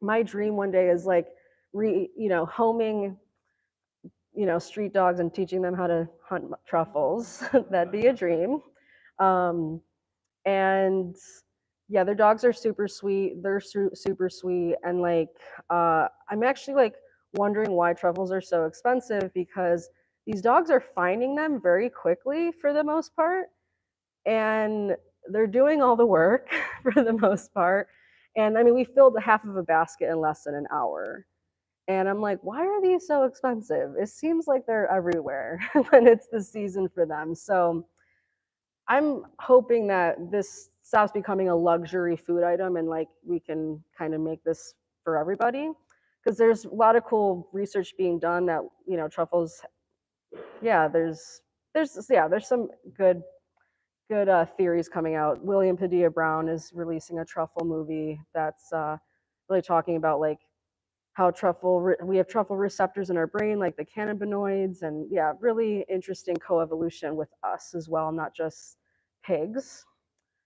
My dream one day is like homing street dogs and teaching them how to hunt truffles. That'd be a dream. Um, and yeah, their dogs are super sweet. They're super sweet, and like I'm actually like wondering why truffles are so expensive, because these dogs are finding them very quickly for the most part, and they're doing all the work for the most part. And I mean, we filled half of a basket in less than an hour. And I'm like, why are these so expensive? It seems like they're everywhere when it's the season for them. So I'm hoping that this stops becoming a luxury food item, and like we can kind of make this for everybody, because there's a lot of cool research being done that truffles. Yeah, there's some good good theories coming out. William Padilla Brown is releasing a truffle movie that's really talking about like how we have truffle receptors in our brain, like the cannabinoids, and yeah, really interesting coevolution with us as well, not just pigs.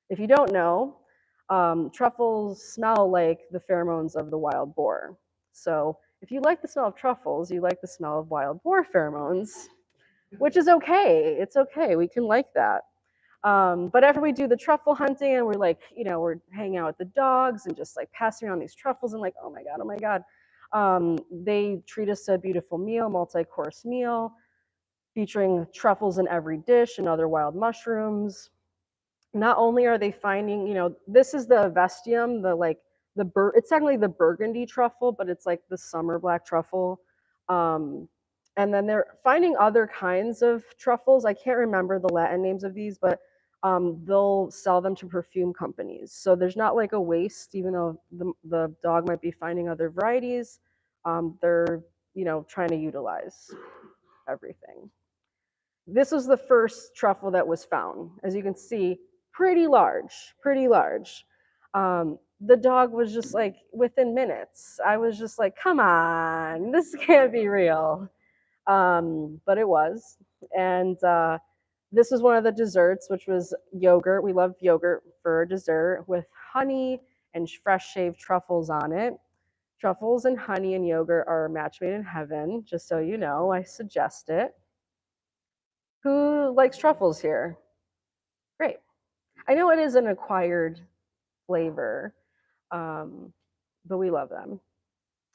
If you don't know, truffles smell like the pheromones of the wild boar. So if you like the smell of truffles, you like the smell of wild boar pheromones, which is okay. It's okay. We can like that. But after we do the truffle hunting and we're like, we're hanging out with the dogs and just like passing around these truffles and like, oh my God, oh my God. They treat us to a beautiful meal, multi-course meal, featuring truffles in every dish and other wild mushrooms. Not only are they finding, this is the vestium, it's technically the burgundy truffle, but it's like the summer black truffle. And then they're finding other kinds of truffles. I can't remember the Latin names of these, but they'll sell them to perfume companies. So there's not like a waste, even though the dog might be finding other varieties. They're, trying to utilize everything. This was the first truffle that was found. As you can see, pretty large, pretty large. The dog was just like within minutes. I was just like, come on, this can't be real. But it was. And this was one of the desserts, which was yogurt. We love yogurt for dessert with honey and fresh shaved truffles on it. Truffles and honey and yogurt are a match made in heaven, just so you know. I suggest it. Who likes truffles here? Great. I know it is an acquired flavor, but we love them.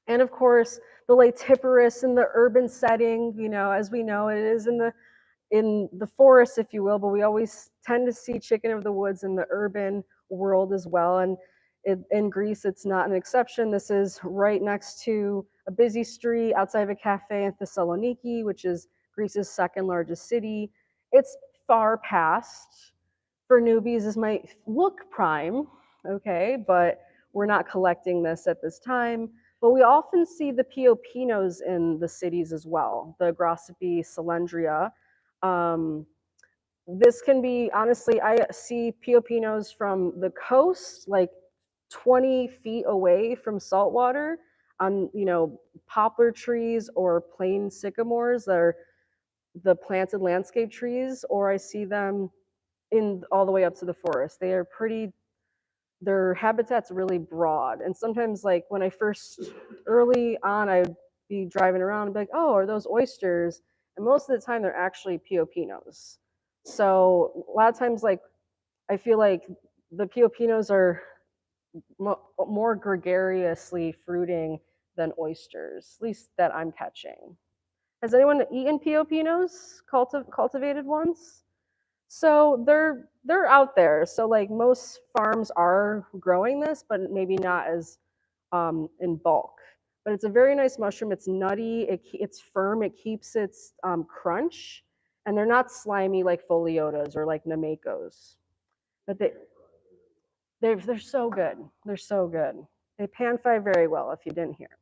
And of course, the latiparus in the urban setting, as we know, it is in the forest, if you will, but we always tend to see chicken of the woods in the urban world as well. And in Greece, it's not an exception. This is right next to a busy street outside of a cafe in Thessaloniki, which is Greece's second largest city. It's far past. For newbies, this might look prime, okay, but we're not collecting this at this time. But we often see the piopinos in the cities as well, the Grossopi cylindria. This can be, honestly, I see piopinos from the coast, like 20 feet away from saltwater on, poplar trees or plain sycamores that are the planted landscape trees, or I see them in all the way up to the forest. Their habitat's really broad. And sometimes like when I first, early on, I'd be driving around and be like, oh, are those oysters? And most of the time they're actually piopinos. So a lot of times, like, I feel like the piopinos are more gregariously fruiting than oysters, at least that I'm catching. Has anyone eaten piopinos, cultivated ones? So they're out there. So like most farms are growing this, but maybe not as in bulk. But it's a very nice mushroom. It's nutty. It's firm. It keeps its crunch, and they're not slimy like foliotas or like namekos. But they're so good. They're so good. They pan fry very well. If you didn't hear.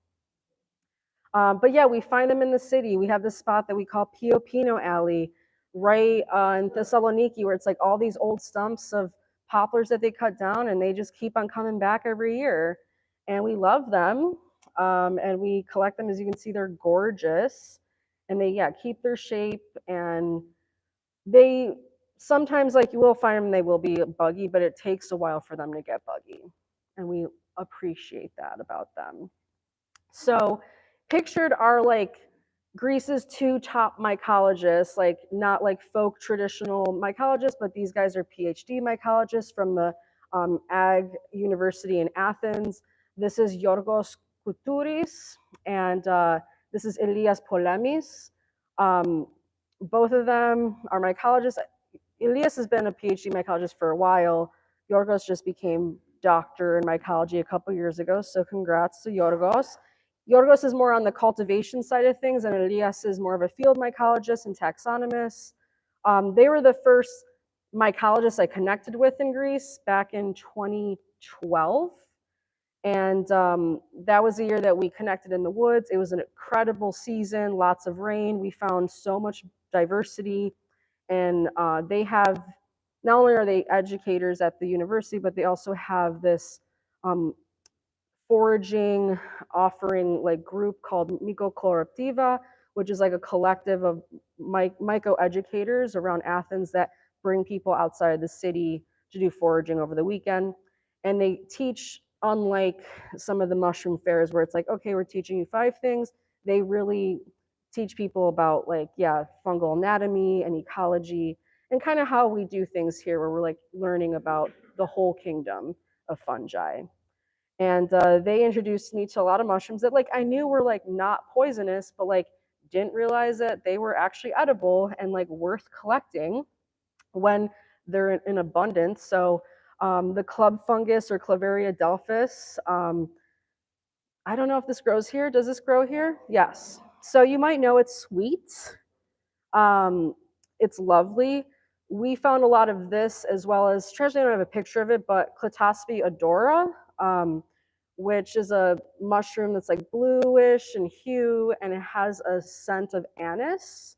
But yeah, we find them in the city. We have this spot that we call Piopino Alley, right in Thessaloniki, where it's like all these old stumps of poplars that they cut down, and they just keep on coming back every year. And we love them, and we collect them. As you can see, they're gorgeous, and they keep their shape. And they sometimes, like, you will find them, they will be buggy, but it takes a while for them to get buggy, and we appreciate that about them. So pictured are like Greece's two top mycologists, like not like folk traditional mycologists, but these guys are PhD mycologists from the Ag University in Athens. This is Yorgos Koutouris, and this is Elias Polemis. Both of them are mycologists. Elias has been a PhD mycologist for a while. Yorgos just became doctor in mycology a couple years ago, so congrats to Yorgos. Yorgos is more on the cultivation side of things, and Elias is more of a field mycologist and taxonomist. They were the first mycologists I connected with in Greece back in 2012. And that was the year that we connected in the woods. It was an incredible season, lots of rain. We found so much diversity, and they have not only are they educators at the university, but they also have this um, foraging offering like group called Mycelial, which is like a collective of myco educators around Athens that bring people outside the city to do foraging over the weekend. And they teach, unlike some of the mushroom fairs where it's like, okay, we're teaching you 5 things, they really teach people about like, yeah, fungal anatomy and ecology and kind of how we do things here where we're like learning about the whole kingdom of fungi. And they introduced me to a lot of mushrooms that like I knew were like not poisonous, but like didn't realize that they were actually edible and like worth collecting when they're in abundance. So the club fungus or Clavaria delphis, I don't know if this grows here. Does this grow here? Yes. So you might know it's sweet. Um, it's lovely. We found a lot of this as well as, tragically, I don't have a picture of it, but Clitospe odora, which is a mushroom that's like bluish in hue and it has a scent of anise.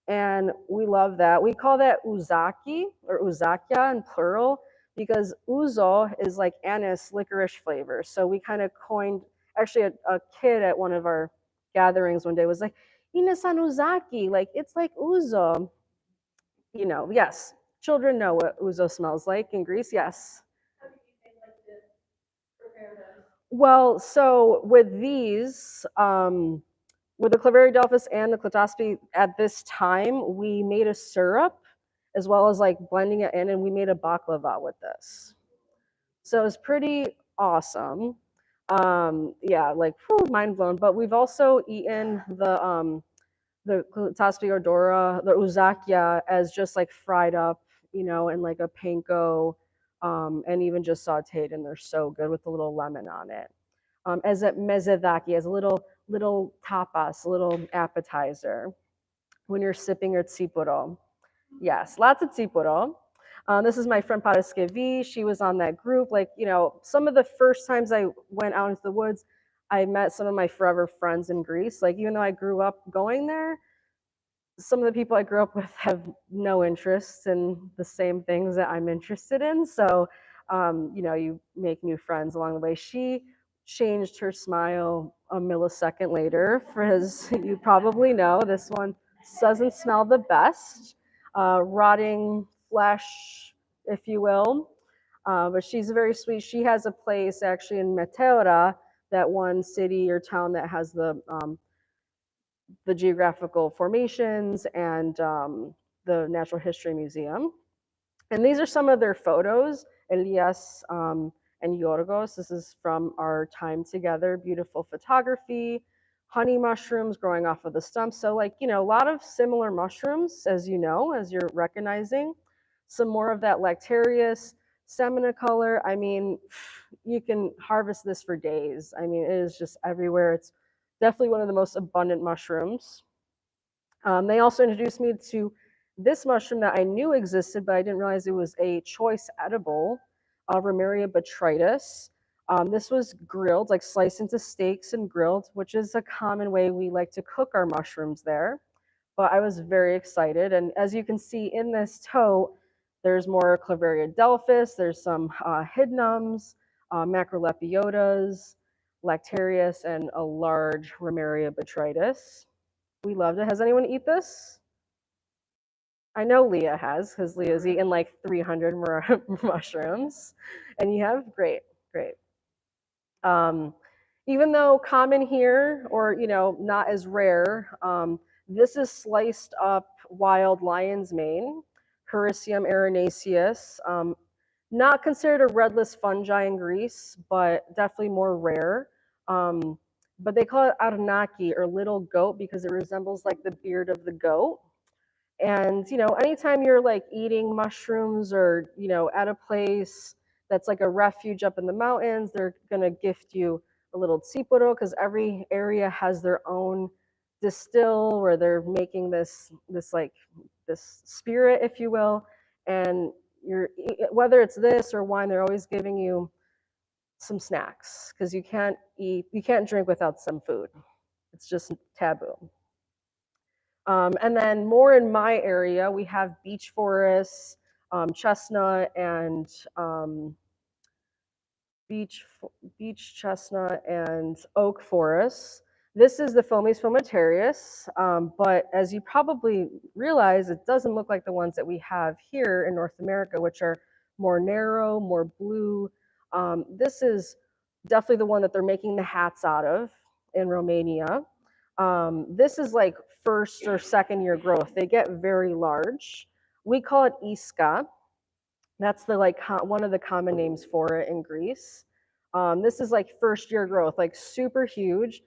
And we love that. We call that uzaki or uzakia in plural because uzo is like anise licorice flavor. So we kind of coined, actually, a kid at one of our gatherings one day was like, Inasan uzaki, like it's like uzo. You know, yes, children know what uzo smells like in Greece, yes. Well, so with these, with the Clavariadelphis and the Clitospe, at this time, we made a syrup as well as like blending it in, and we made a baklava with this. So it's pretty awesome. Yeah, like whew, mind blown. But we've also eaten the Clitospe odora, the uzakia, as just like fried up, you know, in like a panko, and even just sautéed, and they're so good with a little lemon on it. As a mezedaki, as a little tapas, a little appetizer when you're sipping your tsipuro. Yes, lots of tsipuro. This is my friend Paraskevi. She was on that group. Like, you know, some of the first times I went out into the woods, I met some of my forever friends in Greece. Like, even though I grew up going there, some of the people I grew up with have no interest in the same things that I'm interested in. So, you know, you make new friends along the way. She changed her smile a millisecond later, for as you probably know, this one doesn't smell the best, rotting flesh, if you will. But she's very sweet. She has a place actually in Meteora, that one city or town that has the geographical formations and the Natural History Museum. And these are some of their photos, Elias and Yorgos. This is from our time together. Beautiful photography, honey mushrooms growing off of the stump. So like, you know, a lot of similar mushrooms, as you know, as you're recognizing. Some more of that lactarius, seminicolor. I mean, you can harvest this for days. I mean, it is just everywhere. It's definitely one of the most abundant mushrooms. They also introduced me to this mushroom that I knew existed, but I didn't realize it was a choice edible, Romeria botrytis. This was grilled, like sliced into steaks and grilled, which is a common way we like to cook our mushrooms there. But I was very excited. And as you can see in this tote, there's more Clavaria delphis, there's some hydnums, macrolepiodas, lactarius, and a large Romeria botrytis. We loved it. Has anyone eat this? I know Leah has, because Leah's eaten like 300 mushrooms. And you have? Great, great. Um, Even though common here, or you know, not as rare, this is sliced up wild lion's mane, Hericium erinaceus. Not considered a red list fungi in Greece, but definitely more rare. Um, but they call it arnaki or little goat because it resembles like the beard of the goat. And you know, anytime you're like eating mushrooms or you know at a place that's like a refuge up in the mountains, they're gonna gift you a little tsipuro because every area has their own distill where they're making this like this spirit, if you will. And you're whether it's this or wine, they're always giving you some snacks because you can't drink without some food. It's just taboo. And then more in my area, we have beech forests, chestnut and beech, chestnut, and oak forests. This is the Fomes fomitarius, but as you probably realize, it doesn't look like the ones that we have here in North America, which are more narrow, more blue. This is definitely the one that they're making the hats out of in Romania. This is like first or second year growth. They get very large. We call it iska. That's the like one of the common names for it in Greece. This is like first year growth, like super huge.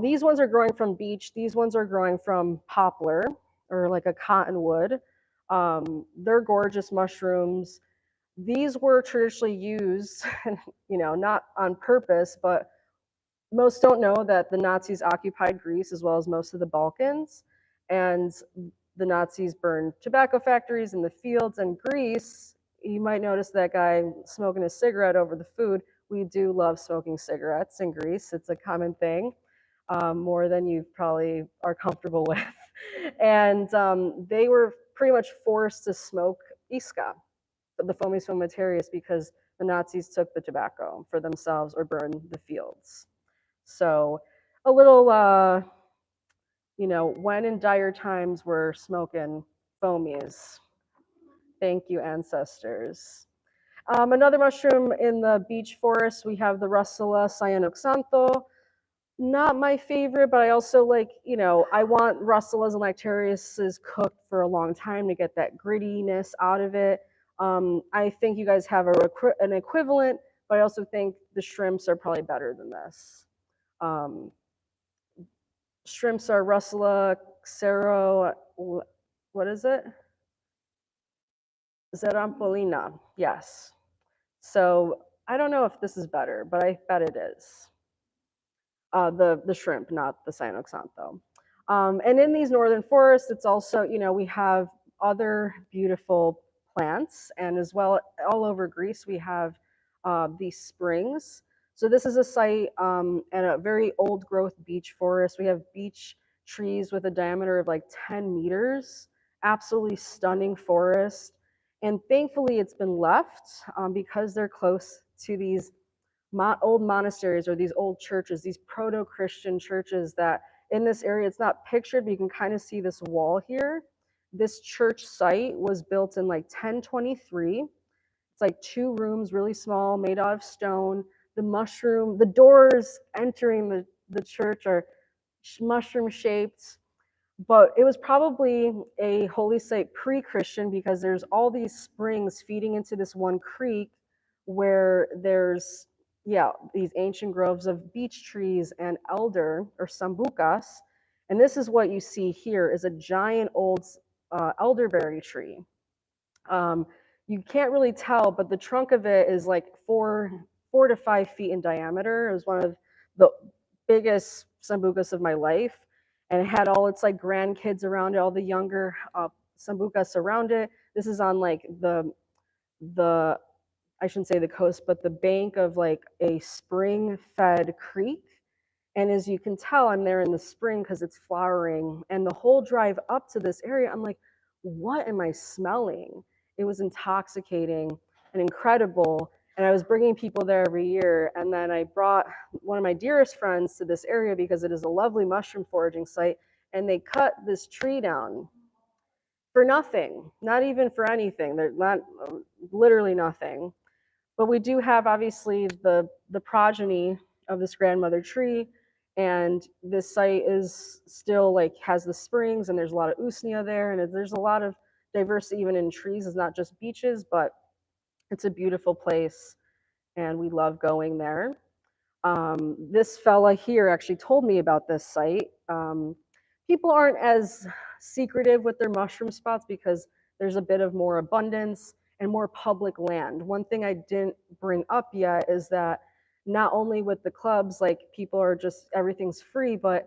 These ones are growing from beech. These ones are growing from poplar or like a cottonwood. They're gorgeous mushrooms. These were traditionally used, not on purpose, but most don't know that the Nazis occupied Greece as well as most of the Balkans, and the Nazis burned tobacco factories in the fields. And Greece, you might notice that guy smoking a cigarette over the food. We do love smoking cigarettes in Greece. It's a common thing, more than you probably are comfortable with. And they were pretty much forced to smoke iska, the Fomes fomitarius, because the Nazis took the tobacco for themselves or burned the fields. So a little, when in dire times we're smoking foamies. Thank you, ancestors. Another mushroom in the beech forest, we have the Russula cyanoxantho. Not my favorite, but I also like, I want Russulas and Lactariuses cooked for a long time to get that grittiness out of it. I think you guys have an equivalent, but I also think the shrimps are probably better than this. Shrimps are Russula, Xero, what is it? Zerampolina, yes. So I don't know if this is better, but I bet it is. The shrimp, not the cyanoxantho. And in these northern forests, it's also, we have other beautiful plants, and as well, all over Greece, we have these springs. So this is a site and a very old growth beech forest. We have beech trees with a diameter of like 10 meters, absolutely stunning forest. And thankfully, it's been left because they're close to these old monasteries or these old churches, these proto-Christian churches that in this area, it's not pictured, but you can kind of see this wall here. This church site was built in like 1023. It's like 2 rooms, really small, made out of stone. The doors entering the church are mushroom shaped, but it was probably a holy site pre-Christian because there's all these springs feeding into this one creek where there's these ancient groves of beech trees and elder or sambucas. And this is what you see here is a giant old elderberry tree. You can't really tell, but the trunk of it is like 4 to 5 feet in diameter. It was one of the biggest sambucas of my life, and it had all its like grandkids around it, all the younger sambucas around it. This is on like the I shouldn't say the coast, but the bank of like a spring-fed creek. And as you can tell, I'm there in the spring because it's flowering. And the whole drive up to this area, I'm like, what am I smelling? It was intoxicating and incredible. And I was bringing people there every year. And then I brought one of my dearest friends to this area because it is a lovely mushroom foraging site. And they cut this tree down for nothing, not even for anything. They're not literally nothing. But we do have obviously the progeny of this grandmother tree, and this site is still like has the springs, and there's a lot of usnea there, and there's a lot of diversity even in trees. It's not just beeches, but it's a beautiful place, and we love going there. This fella here actually told me about this site. People aren't as secretive with their mushroom spots because there's a bit of more abundance and more public land. One thing I didn't bring up yet is that not only with the clubs, like people are just, everything's free, but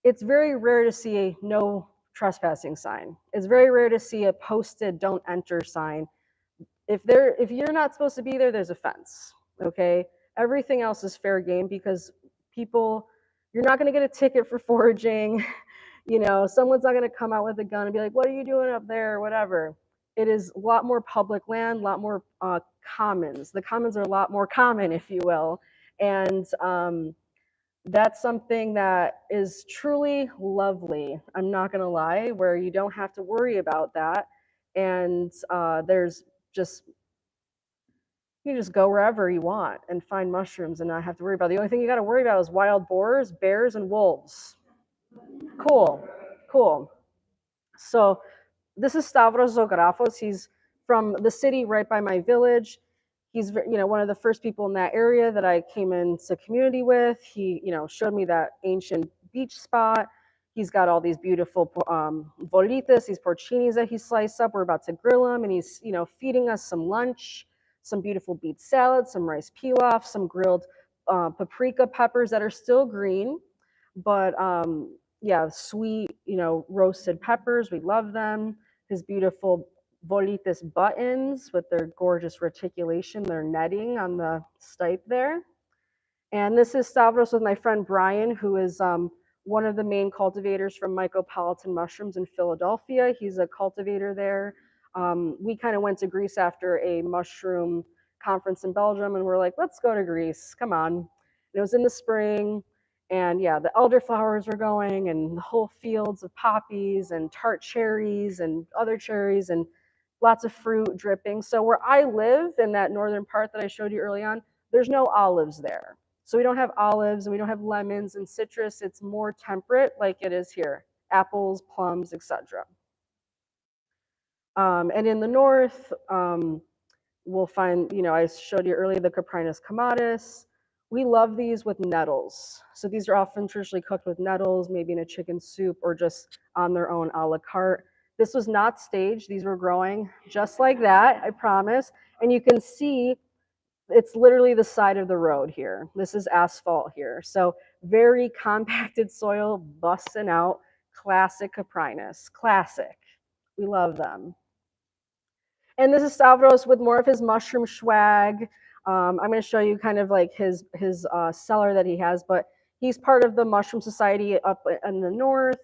it's very rare to see a no trespassing sign. It's very rare to see a posted don't enter sign. If you're not supposed to be there, there's a fence, okay? Everything else is fair game because you're not gonna get a ticket for foraging. Someone's not gonna come out with a gun and be like, what are you doing up there, or whatever. it is a lot more public land, a lot more commons. The commons are a lot more common, if you will. And that's something that is truly lovely. I'm not going to lie, where you don't have to worry about that. And there's just, you just go wherever you want and find mushrooms and not have to worry about it. The only thing you got to worry about is wild boars, bears, and wolves. Cool, cool. So this is Stavros Zografos. He's from the city right by my village. He's one of the first people in that area that I came into community with. He showed me that ancient beach spot. He's got all these beautiful bolitas, these porcinis that he sliced up. We're about to grill them, and he's feeding us some lunch, some beautiful beet salad, some rice pilaf, some grilled paprika peppers that are still green, but yeah, sweet, roasted peppers. We love them. His beautiful bolitas buttons with their gorgeous reticulation, their netting on the stipe there. And this is Stavros with my friend Brian, who is one of the main cultivators from Mycopolitan Mushrooms in Philadelphia. He's a cultivator there. We kind of went to Greece after a mushroom conference in Belgium, and we're like, let's go to Greece. Come on. And it was in the spring, and yeah, the elderflowers were going, and the whole fields of poppies and tart cherries and other cherries and lots of fruit dripping. So where I live in that northern part that I showed you early on, there's no olives there. So we don't have olives and we don't have lemons and citrus. It's more temperate like it is here. Apples, plums, etc. And in the north, we'll find, I showed you earlier the Coprinus comatus. We love these with nettles. So these are often traditionally cooked with nettles, maybe in a chicken soup or just on their own a la carte. This was not staged. These were growing just like that, I promise. And you can see it's literally the side of the road here. This is asphalt here. So very compacted soil, busting out, classic Coprinus, classic. We love them. And this is Stavros with more of his mushroom swag. I'm going to show you kind of like his cellar that he has, but he's part of the Mushroom Society up in the north,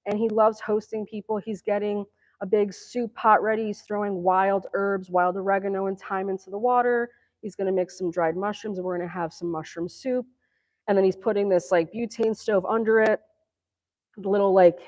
and he loves hosting people. He's getting a big soup pot ready. He's throwing wild herbs, wild oregano and thyme into the water. He's going to mix some dried mushrooms, and we're going to have some mushroom soup. And then he's putting this like butane stove under it, the little like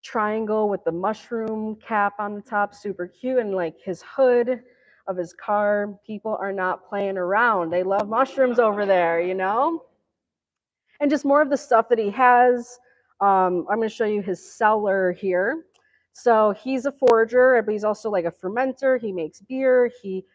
triangle with the mushroom cap on the top, super cute. And like his hood of his car, people are not playing around. They love mushrooms over there, And just more of the stuff that he has. I'm going to show you his cellar here. So he's a forager, but he's also like a fermenter. He makes beer. He,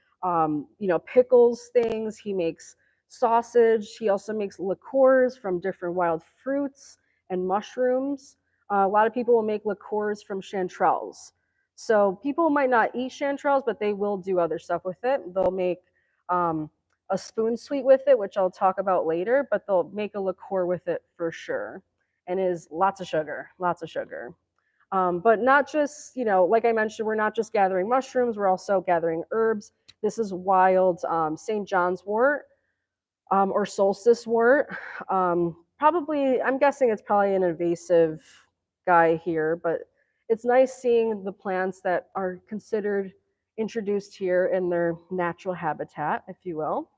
pickles things. He makes sausage. He also makes liqueurs from different wild fruits and mushrooms. A lot of people will make liqueurs from chanterelles. So people might not eat chanterelles, but they will do other stuff with it. They'll make a spoon sweet with it, which I'll talk about later, but they'll make a liqueur with it for sure. And it is lots of sugar, lots of sugar. But not just, like I mentioned, we're not just gathering mushrooms, we're also gathering herbs. This is wild St. John's wort or solstice wort. Probably, I'm guessing it's probably an invasive guy here, but it's nice seeing the plants that are considered introduced here in their natural habitat, if you will.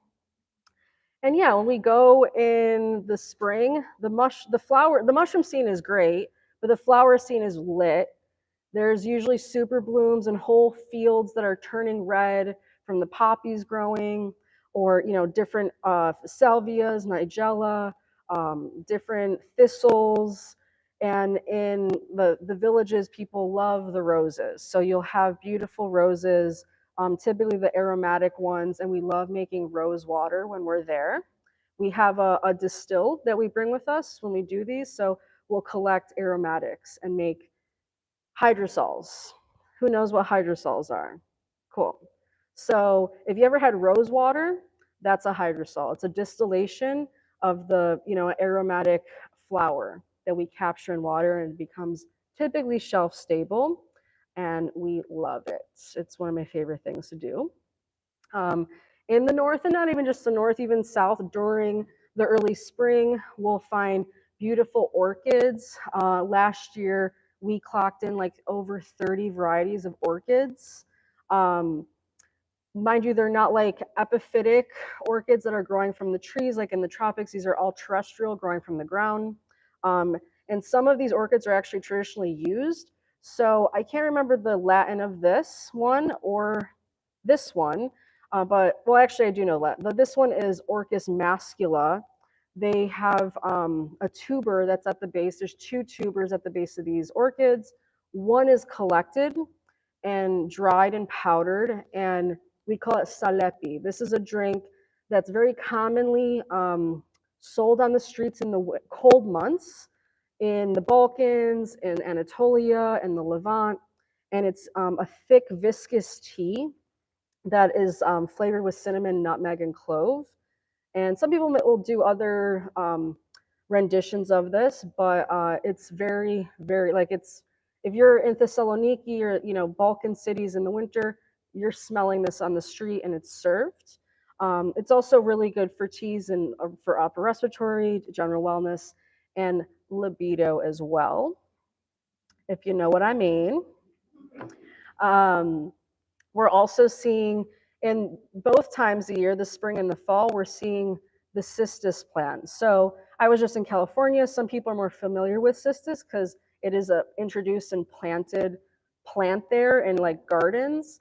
And yeah, when we go in the spring, the mushroom scene is great, but the flower scene is lit. There's usually super blooms and whole fields that are turning red from the poppies growing, or different salvias, nigella, different thistles. And in the villages, people love the roses. So you'll have beautiful roses, typically the aromatic ones, and we love making rose water when we're there. We have a distill that we bring with us when we do these. So we'll collect aromatics and make hydrosols. Who knows what hydrosols are? Cool. So if you ever had rose water, that's a hydrosol. It's a distillation of the aromatic flower that we capture in water, and it becomes typically shelf stable, and we love it. It's one of my favorite things to do. In the north, and not even just the north, even south, during the early spring, we'll find beautiful orchids. Last year, we clocked in like over 30 varieties of orchids. Um, Mind you, they're not like epiphytic orchids that are growing from the trees like in the tropics. These are all terrestrial, growing from the ground. Um, and some of these orchids are actually traditionally used. So I can't remember the Latin of this one or this one, but well, actually, I do know Latin. But this one is Orchis mascula. They have a tuber that's at the base. There's two tubers at the base of these orchids. One is collected and dried and powdered, and we call it salepi. This is a drink that's very commonly sold on the streets in the cold months in the Balkans, in Anatolia, and the Levant. And it's a thick, viscous tea that is flavored with cinnamon, nutmeg, and clove. And some people will do other renditions of this, but it's very, very like it's if you're in Thessaloniki or Balkan cities in the winter, you're smelling this on the street and it's served. It's also really good for teas and for upper respiratory, general wellness, and libido as well, if you know what I mean. Um, we're also seeing in both times a year, the spring and the fall, we're seeing the cistus plant. So I was just in California. Some people are more familiar with cistus because it is a introduced and planted plant there in like gardens.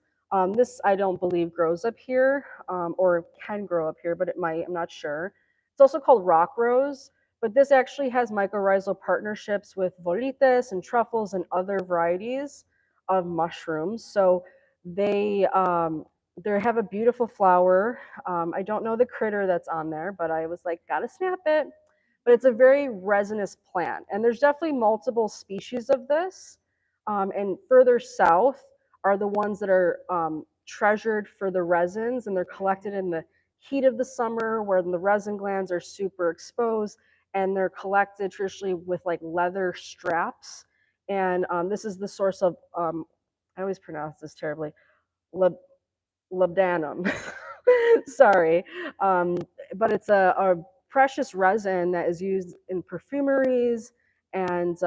This I don't believe grows up here or can grow up here, but it might, I'm not sure. It's also called rock rose, but this actually has mycorrhizal partnerships with volites and truffles and other varieties of mushrooms. So they have a beautiful flower. I don't know the critter that's on there, but I was like, gotta snap it. But it's a very resinous plant, and there's definitely multiple species of this. And further south are the ones that are treasured for the resins, and they're collected in the heat of the summer, where the resin glands are super exposed, and they're collected traditionally with like leather straps. And this is the source of I always pronounce this terribly, lab, labdanum. Sorry, um, but it's a precious resin that is used in perfumeries and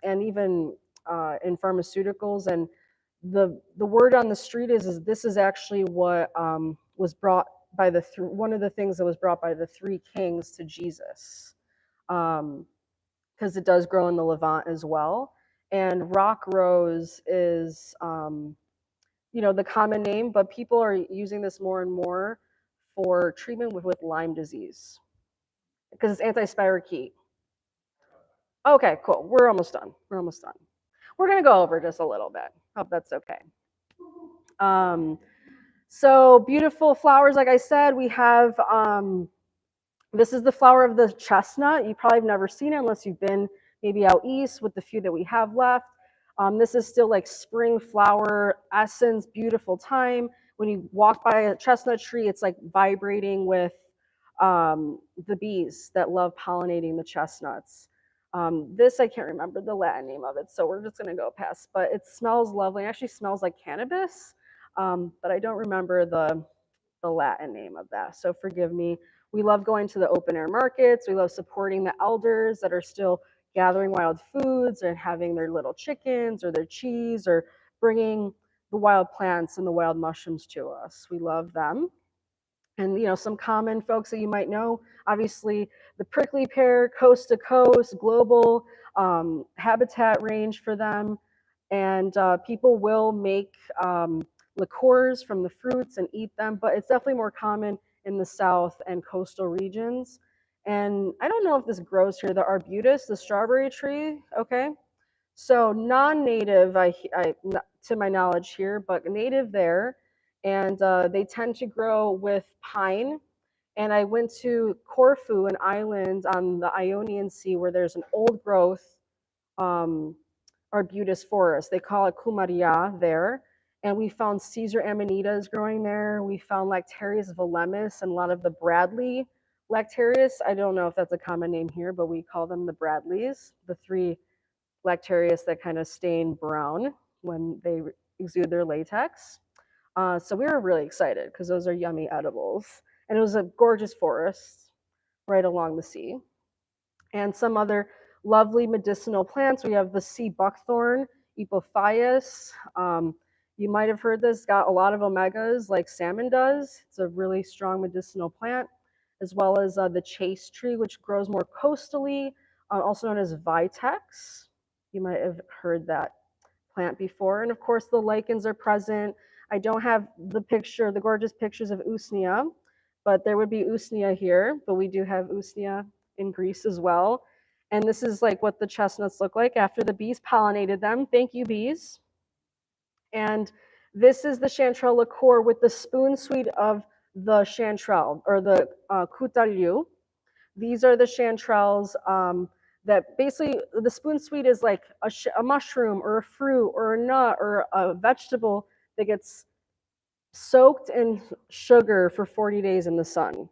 even in pharmaceuticals. And the word on the street is this is actually what was brought by one of the things that was brought by the three kings to Jesus, because it does grow in the Levant as well. And rock rose is the common name, but people are using this more and more for treatment with Lyme disease because it's anti-spirochete. Okay, cool. We're almost done. We're almost done. We're gonna go over just a little bit. Hope that's okay. Um, so beautiful flowers, like I said, we have. This is the flower of the chestnut. You probably have never seen it unless you've been maybe out east with the few that we have left. This is still like spring flower essence, beautiful time. When you walk by a chestnut tree, it's like vibrating with the bees that love pollinating the chestnuts. This, I can't remember the Latin name of it, so we're just gonna go past, but it smells lovely. It actually smells like cannabis, but I don't remember the Latin name of that, so forgive me. We love going to the open air markets. We love supporting the elders that are still gathering wild foods and having their little chickens or their cheese or bringing the wild plants and the wild mushrooms to us. We love them. And some common folks that you might know, obviously the prickly pear, coast to coast, global habitat range for them. And people will make liqueurs from the fruits and eat them, but it's definitely more common in the south and coastal regions. And I don't know if this grows here, the arbutus, the strawberry tree, okay? So non-native, to my knowledge here, but native there. And they tend to grow with pine. And I went to Corfu, an island on the Ionian Sea, where there's an old growth um, arbutus forest. They call it Kumaria there. And we found Caesar amanitas growing there. We found Lactarius volemus and a lot of the Bradley Lactarius. I don't know if that's a common name here, but we call them the Bradleys, the three Lactarius that kind of stain brown when they exude their latex. So we were really excited because those are yummy edibles. And it was a gorgeous forest right along the sea. And some other lovely medicinal plants. We have the sea buckthorn, Epophyus. You might have heard this, got a lot of omegas like salmon does. It's a really strong medicinal plant, as well as the chase tree, which grows more coastally, also known as vitex. You might have heard that plant before. And of course, the lichens are present. I don't have the gorgeous pictures of usnea, but there would be usnea here, but we do have usnea in Greece as well. And this is like what the chestnuts look like after the bees pollinated them. Thank you, bees. And this is the chanterelle liqueur with the spoon sweet of the chanterelle, or the kutaryu. These are the chanterelles that basically, the spoon sweet is like a mushroom or a fruit or a nut or a vegetable that gets soaked in sugar for 40 days in the sun.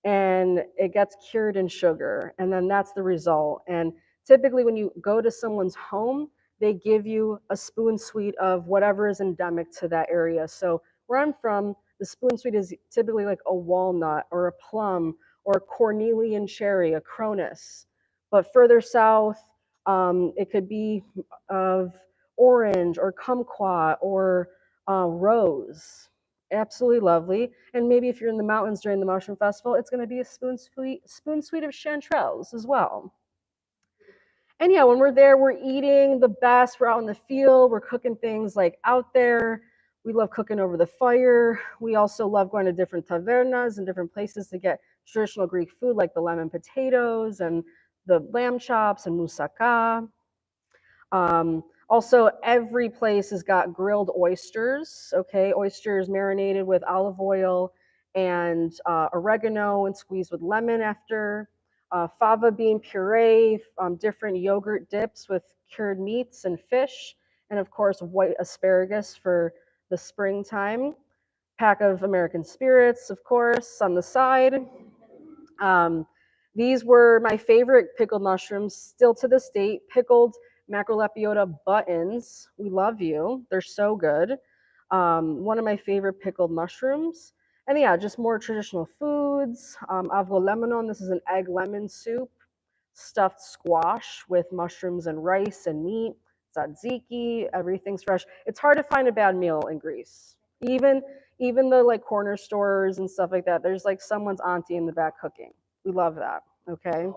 And it gets cured in sugar. And then that's the result. And typically, when you go to someone's home, they give you a spoon sweet of whatever is endemic to that area. So where I'm from, the spoon sweet is typically like a walnut or a plum or a cornelian cherry, a cronus. But further south, it could be of orange or kumquat or rose. Absolutely lovely. And maybe if you're in the mountains during the mushroom festival, it's going to be a spoon sweet of chanterelles as well. And yeah, when we're there, we're eating the best. We're out in the field. We're cooking things like out there. We love cooking over the fire. We also love going to different tavernas and different places to get traditional Greek food like the lemon potatoes and the lamb chops and moussaka. Also, every place has got grilled oysters, okay? Oysters marinated with olive oil and oregano and squeezed with lemon after. Fava bean puree, different yogurt dips with cured meats and fish, and of course, white asparagus for the springtime. Pack of American spirits, of course, on the side. Um, these were my favorite pickled mushrooms, still to this date, pickled macrolepiota buttons. We love you. They're so good. One of my favorite pickled mushrooms. And yeah, just more traditional foods. Avrolemonon, this is an egg lemon soup, stuffed squash with mushrooms and rice and meat. Tzatziki, everything's fresh. It's hard to find a bad meal in Greece. Even even the like corner stores and stuff like that, there's like someone's auntie in the back cooking. We love that. Okay.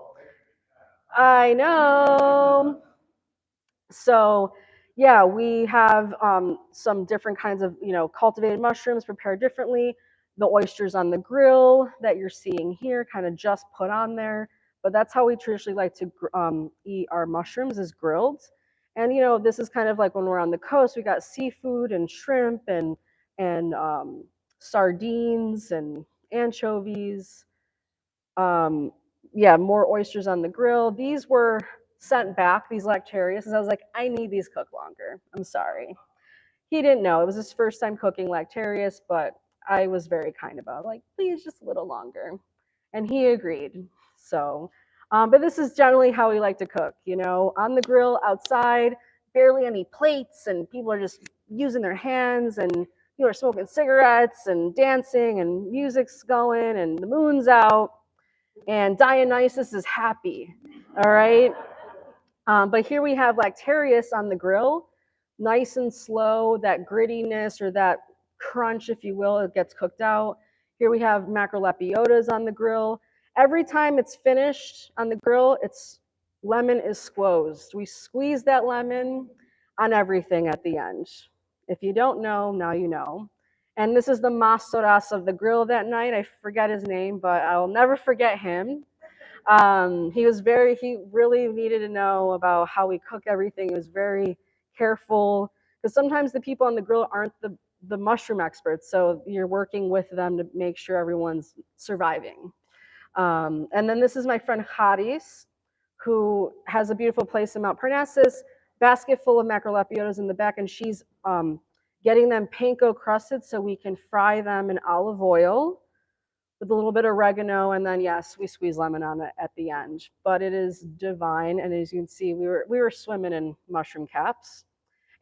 I know. So yeah, we have some different kinds of cultivated mushrooms prepared differently. The oysters on the grill that you're seeing here, kind of just put on there. But that's how we traditionally like to eat our mushrooms, is grilled. And this is kind of like when we're on the coast, we got seafood and shrimp and sardines and anchovies. Um, yeah, more oysters on the grill. These were sent back, these lactarius, because I was like, I need these cooked longer. I'm sorry. He didn't know. It was his first time cooking lactarius, but I was very kind about it, like, please, just a little longer. And he agreed. So, but this is generally how we like to cook, on the grill, outside, barely any plates, and people are just using their hands, and people are smoking cigarettes and dancing, and music's going, and the moon's out, and Dionysus is happy. All right. But here we have Lactarius on the grill, nice and slow, that grittiness or that crunch, if you will, it gets cooked out. Here we have macrolepiotas on the grill. Every time it's finished on the grill, lemon is squozed. We squeeze that lemon on everything at the end. If you don't know, now you know. And this is the mastoras of the grill that night. I forget his name, but I'll never forget him. He really needed to know about how we cook everything. He was very careful, because sometimes the people on the grill aren't the mushroom experts. So you're working with them to make sure everyone's surviving. And then this is my friend Haris, who has a beautiful place in Mount Parnassus, basket full of macrolepiotas in the back, and she's getting them panko crusted so we can fry them in olive oil with a little bit of oregano, and then yes, we squeeze lemon on it at the end. But it is divine, and as you can see, we were swimming in mushroom caps.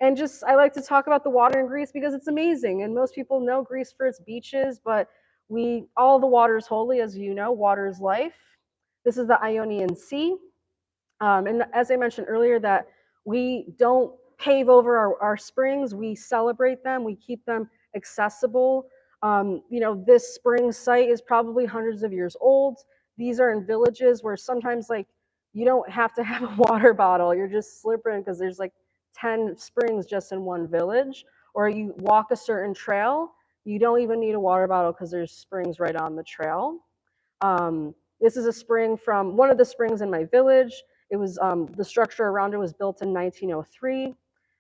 And just I like to talk about the water in Greece because it's amazing, and most people know Greece for its beaches, but all the water is holy, as you know. Water is life. This is the Ionian Sea. And as I mentioned earlier, that we don't pave over our springs, we celebrate them, we keep them accessible. This spring site is probably hundreds of years old. These are in villages where sometimes like you don't have to have a water bottle. You're just slipping because there's like 10 springs just in one village. Or you walk a certain trail, you don't even need a water bottle because there's springs right on the trail. This is a spring from one of the springs in my village. It was the structure around it was built in 1903.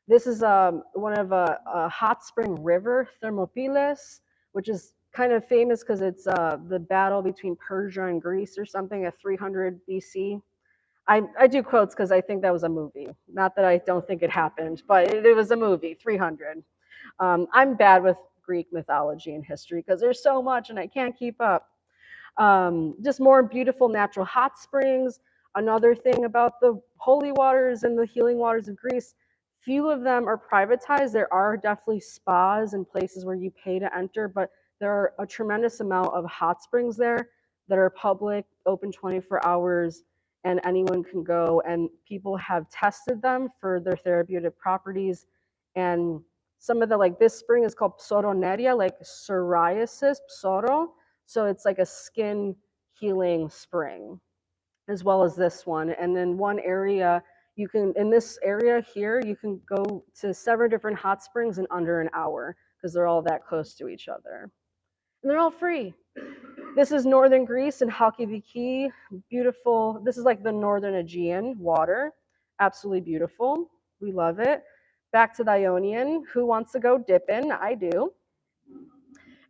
This is one of a hot spring river, Thermopyles, which is kind of famous because it's the battle between Persia and Greece or something at 300 BC. I do quotes because I think that was a movie. Not that I don't think it happened, but it was a movie, 300. I'm bad with Greek mythology and history because there's so much and I can't keep up. Just more beautiful natural hot springs. Another thing about the holy waters and the healing waters of Greece, few of them are privatized. There are definitely spas and places where you pay to enter, but there are a tremendous amount of hot springs there that are public, open 24 hours, and anyone can go. And people have tested them for their therapeutic properties. And some of the, like this spring is called psorineria, like psoriasis, psoro. So it's like a skin healing spring, as well as this one. And then one area, in this area here, you can go to several different hot springs in under an hour because they're all that close to each other. And they're all free. This is northern Greece and Halkidiki, beautiful. This is like the northern Aegean water, absolutely beautiful. We love it. Back to the Ionian. Who wants to go dipping? I do.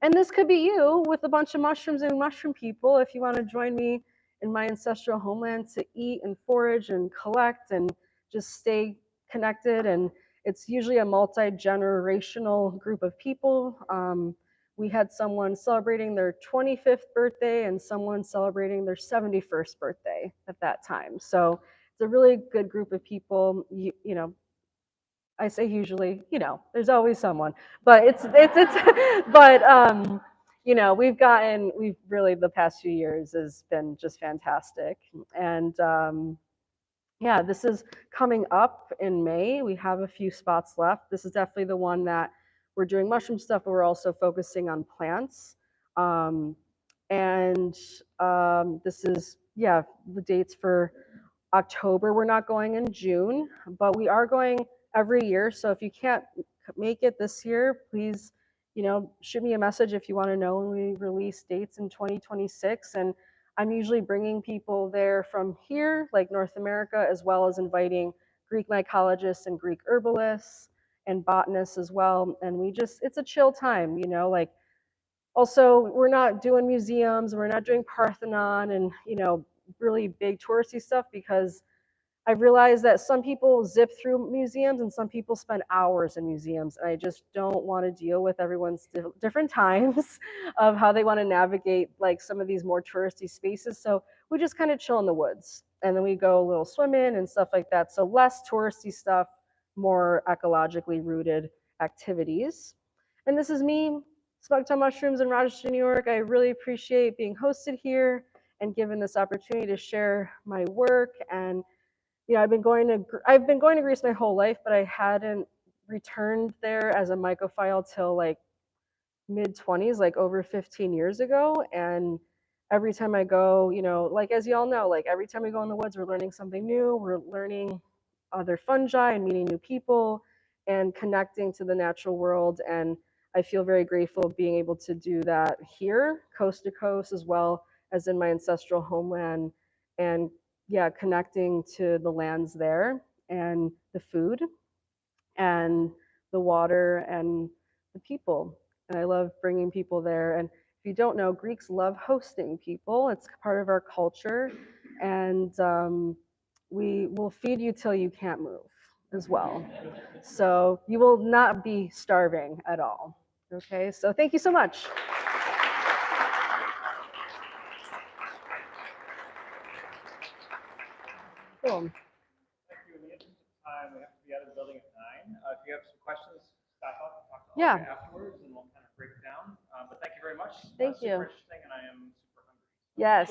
And this could be you with a bunch of mushrooms and mushroom people if you want to join me in my ancestral homeland to eat and forage and collect and just stay connected. And it's usually a multi-generational group of people. We had someone celebrating their 25th birthday and someone celebrating their 71st birthday at that time. So it's a really good group of people. I say usually, there's always someone, but but we've really the past few years has been just fantastic. And yeah, this is coming up in May. We have a few spots left. This is definitely the one that we're doing mushroom stuff, but we're also focusing on plants. Um, and this is, yeah, the dates for October. We're not going in June, but we are going every year. So if you can't make it this year, please, shoot me a message if you want to know when we release dates in 2026. And I'm usually bringing people there from here, like North America, as well as inviting Greek mycologists and Greek herbalists and botanists as well. And it's a chill time, like also we're not doing museums, we're not doing Parthenon and, really big touristy stuff because I've realized that some people zip through museums and some people spend hours in museums. And I just don't want to deal with everyone's different times of how they want to navigate like some of these more touristy spaces. So we just kind of chill in the woods and then we go a little swimming and stuff like that. So less touristy stuff, more ecologically rooted activities. And this is me, Smoked on Mushrooms in Rochester, New York. I really appreciate being hosted here and given this opportunity to share my work. And I've been going to Greece my whole life, but I hadn't returned there as a mycophile till like mid 20s, like over 15 years ago. And every time I go, like as you all know, like every time we go in the woods, we're learning something new. We're learning other fungi and meeting new people and connecting to the natural world. And I feel very grateful of being able to do that here, coast to coast, as well as in my ancestral homeland. And yeah, connecting to the lands there and the food and the water and the people. And I love bringing people there. And if you don't know, Greeks love hosting people. It's part of our culture. And we will feed you till you can't move as well. So you will not be starving at all. Okay, so thank you so much. Cool. Thank you. In the interest of time, we have to be out of the building at 9. If you have some questions, stop up and talk to Olga afterwards, and we'll kind of break it down. But thank you very much. Thank you. Super interesting, and I am super hungry. Yes.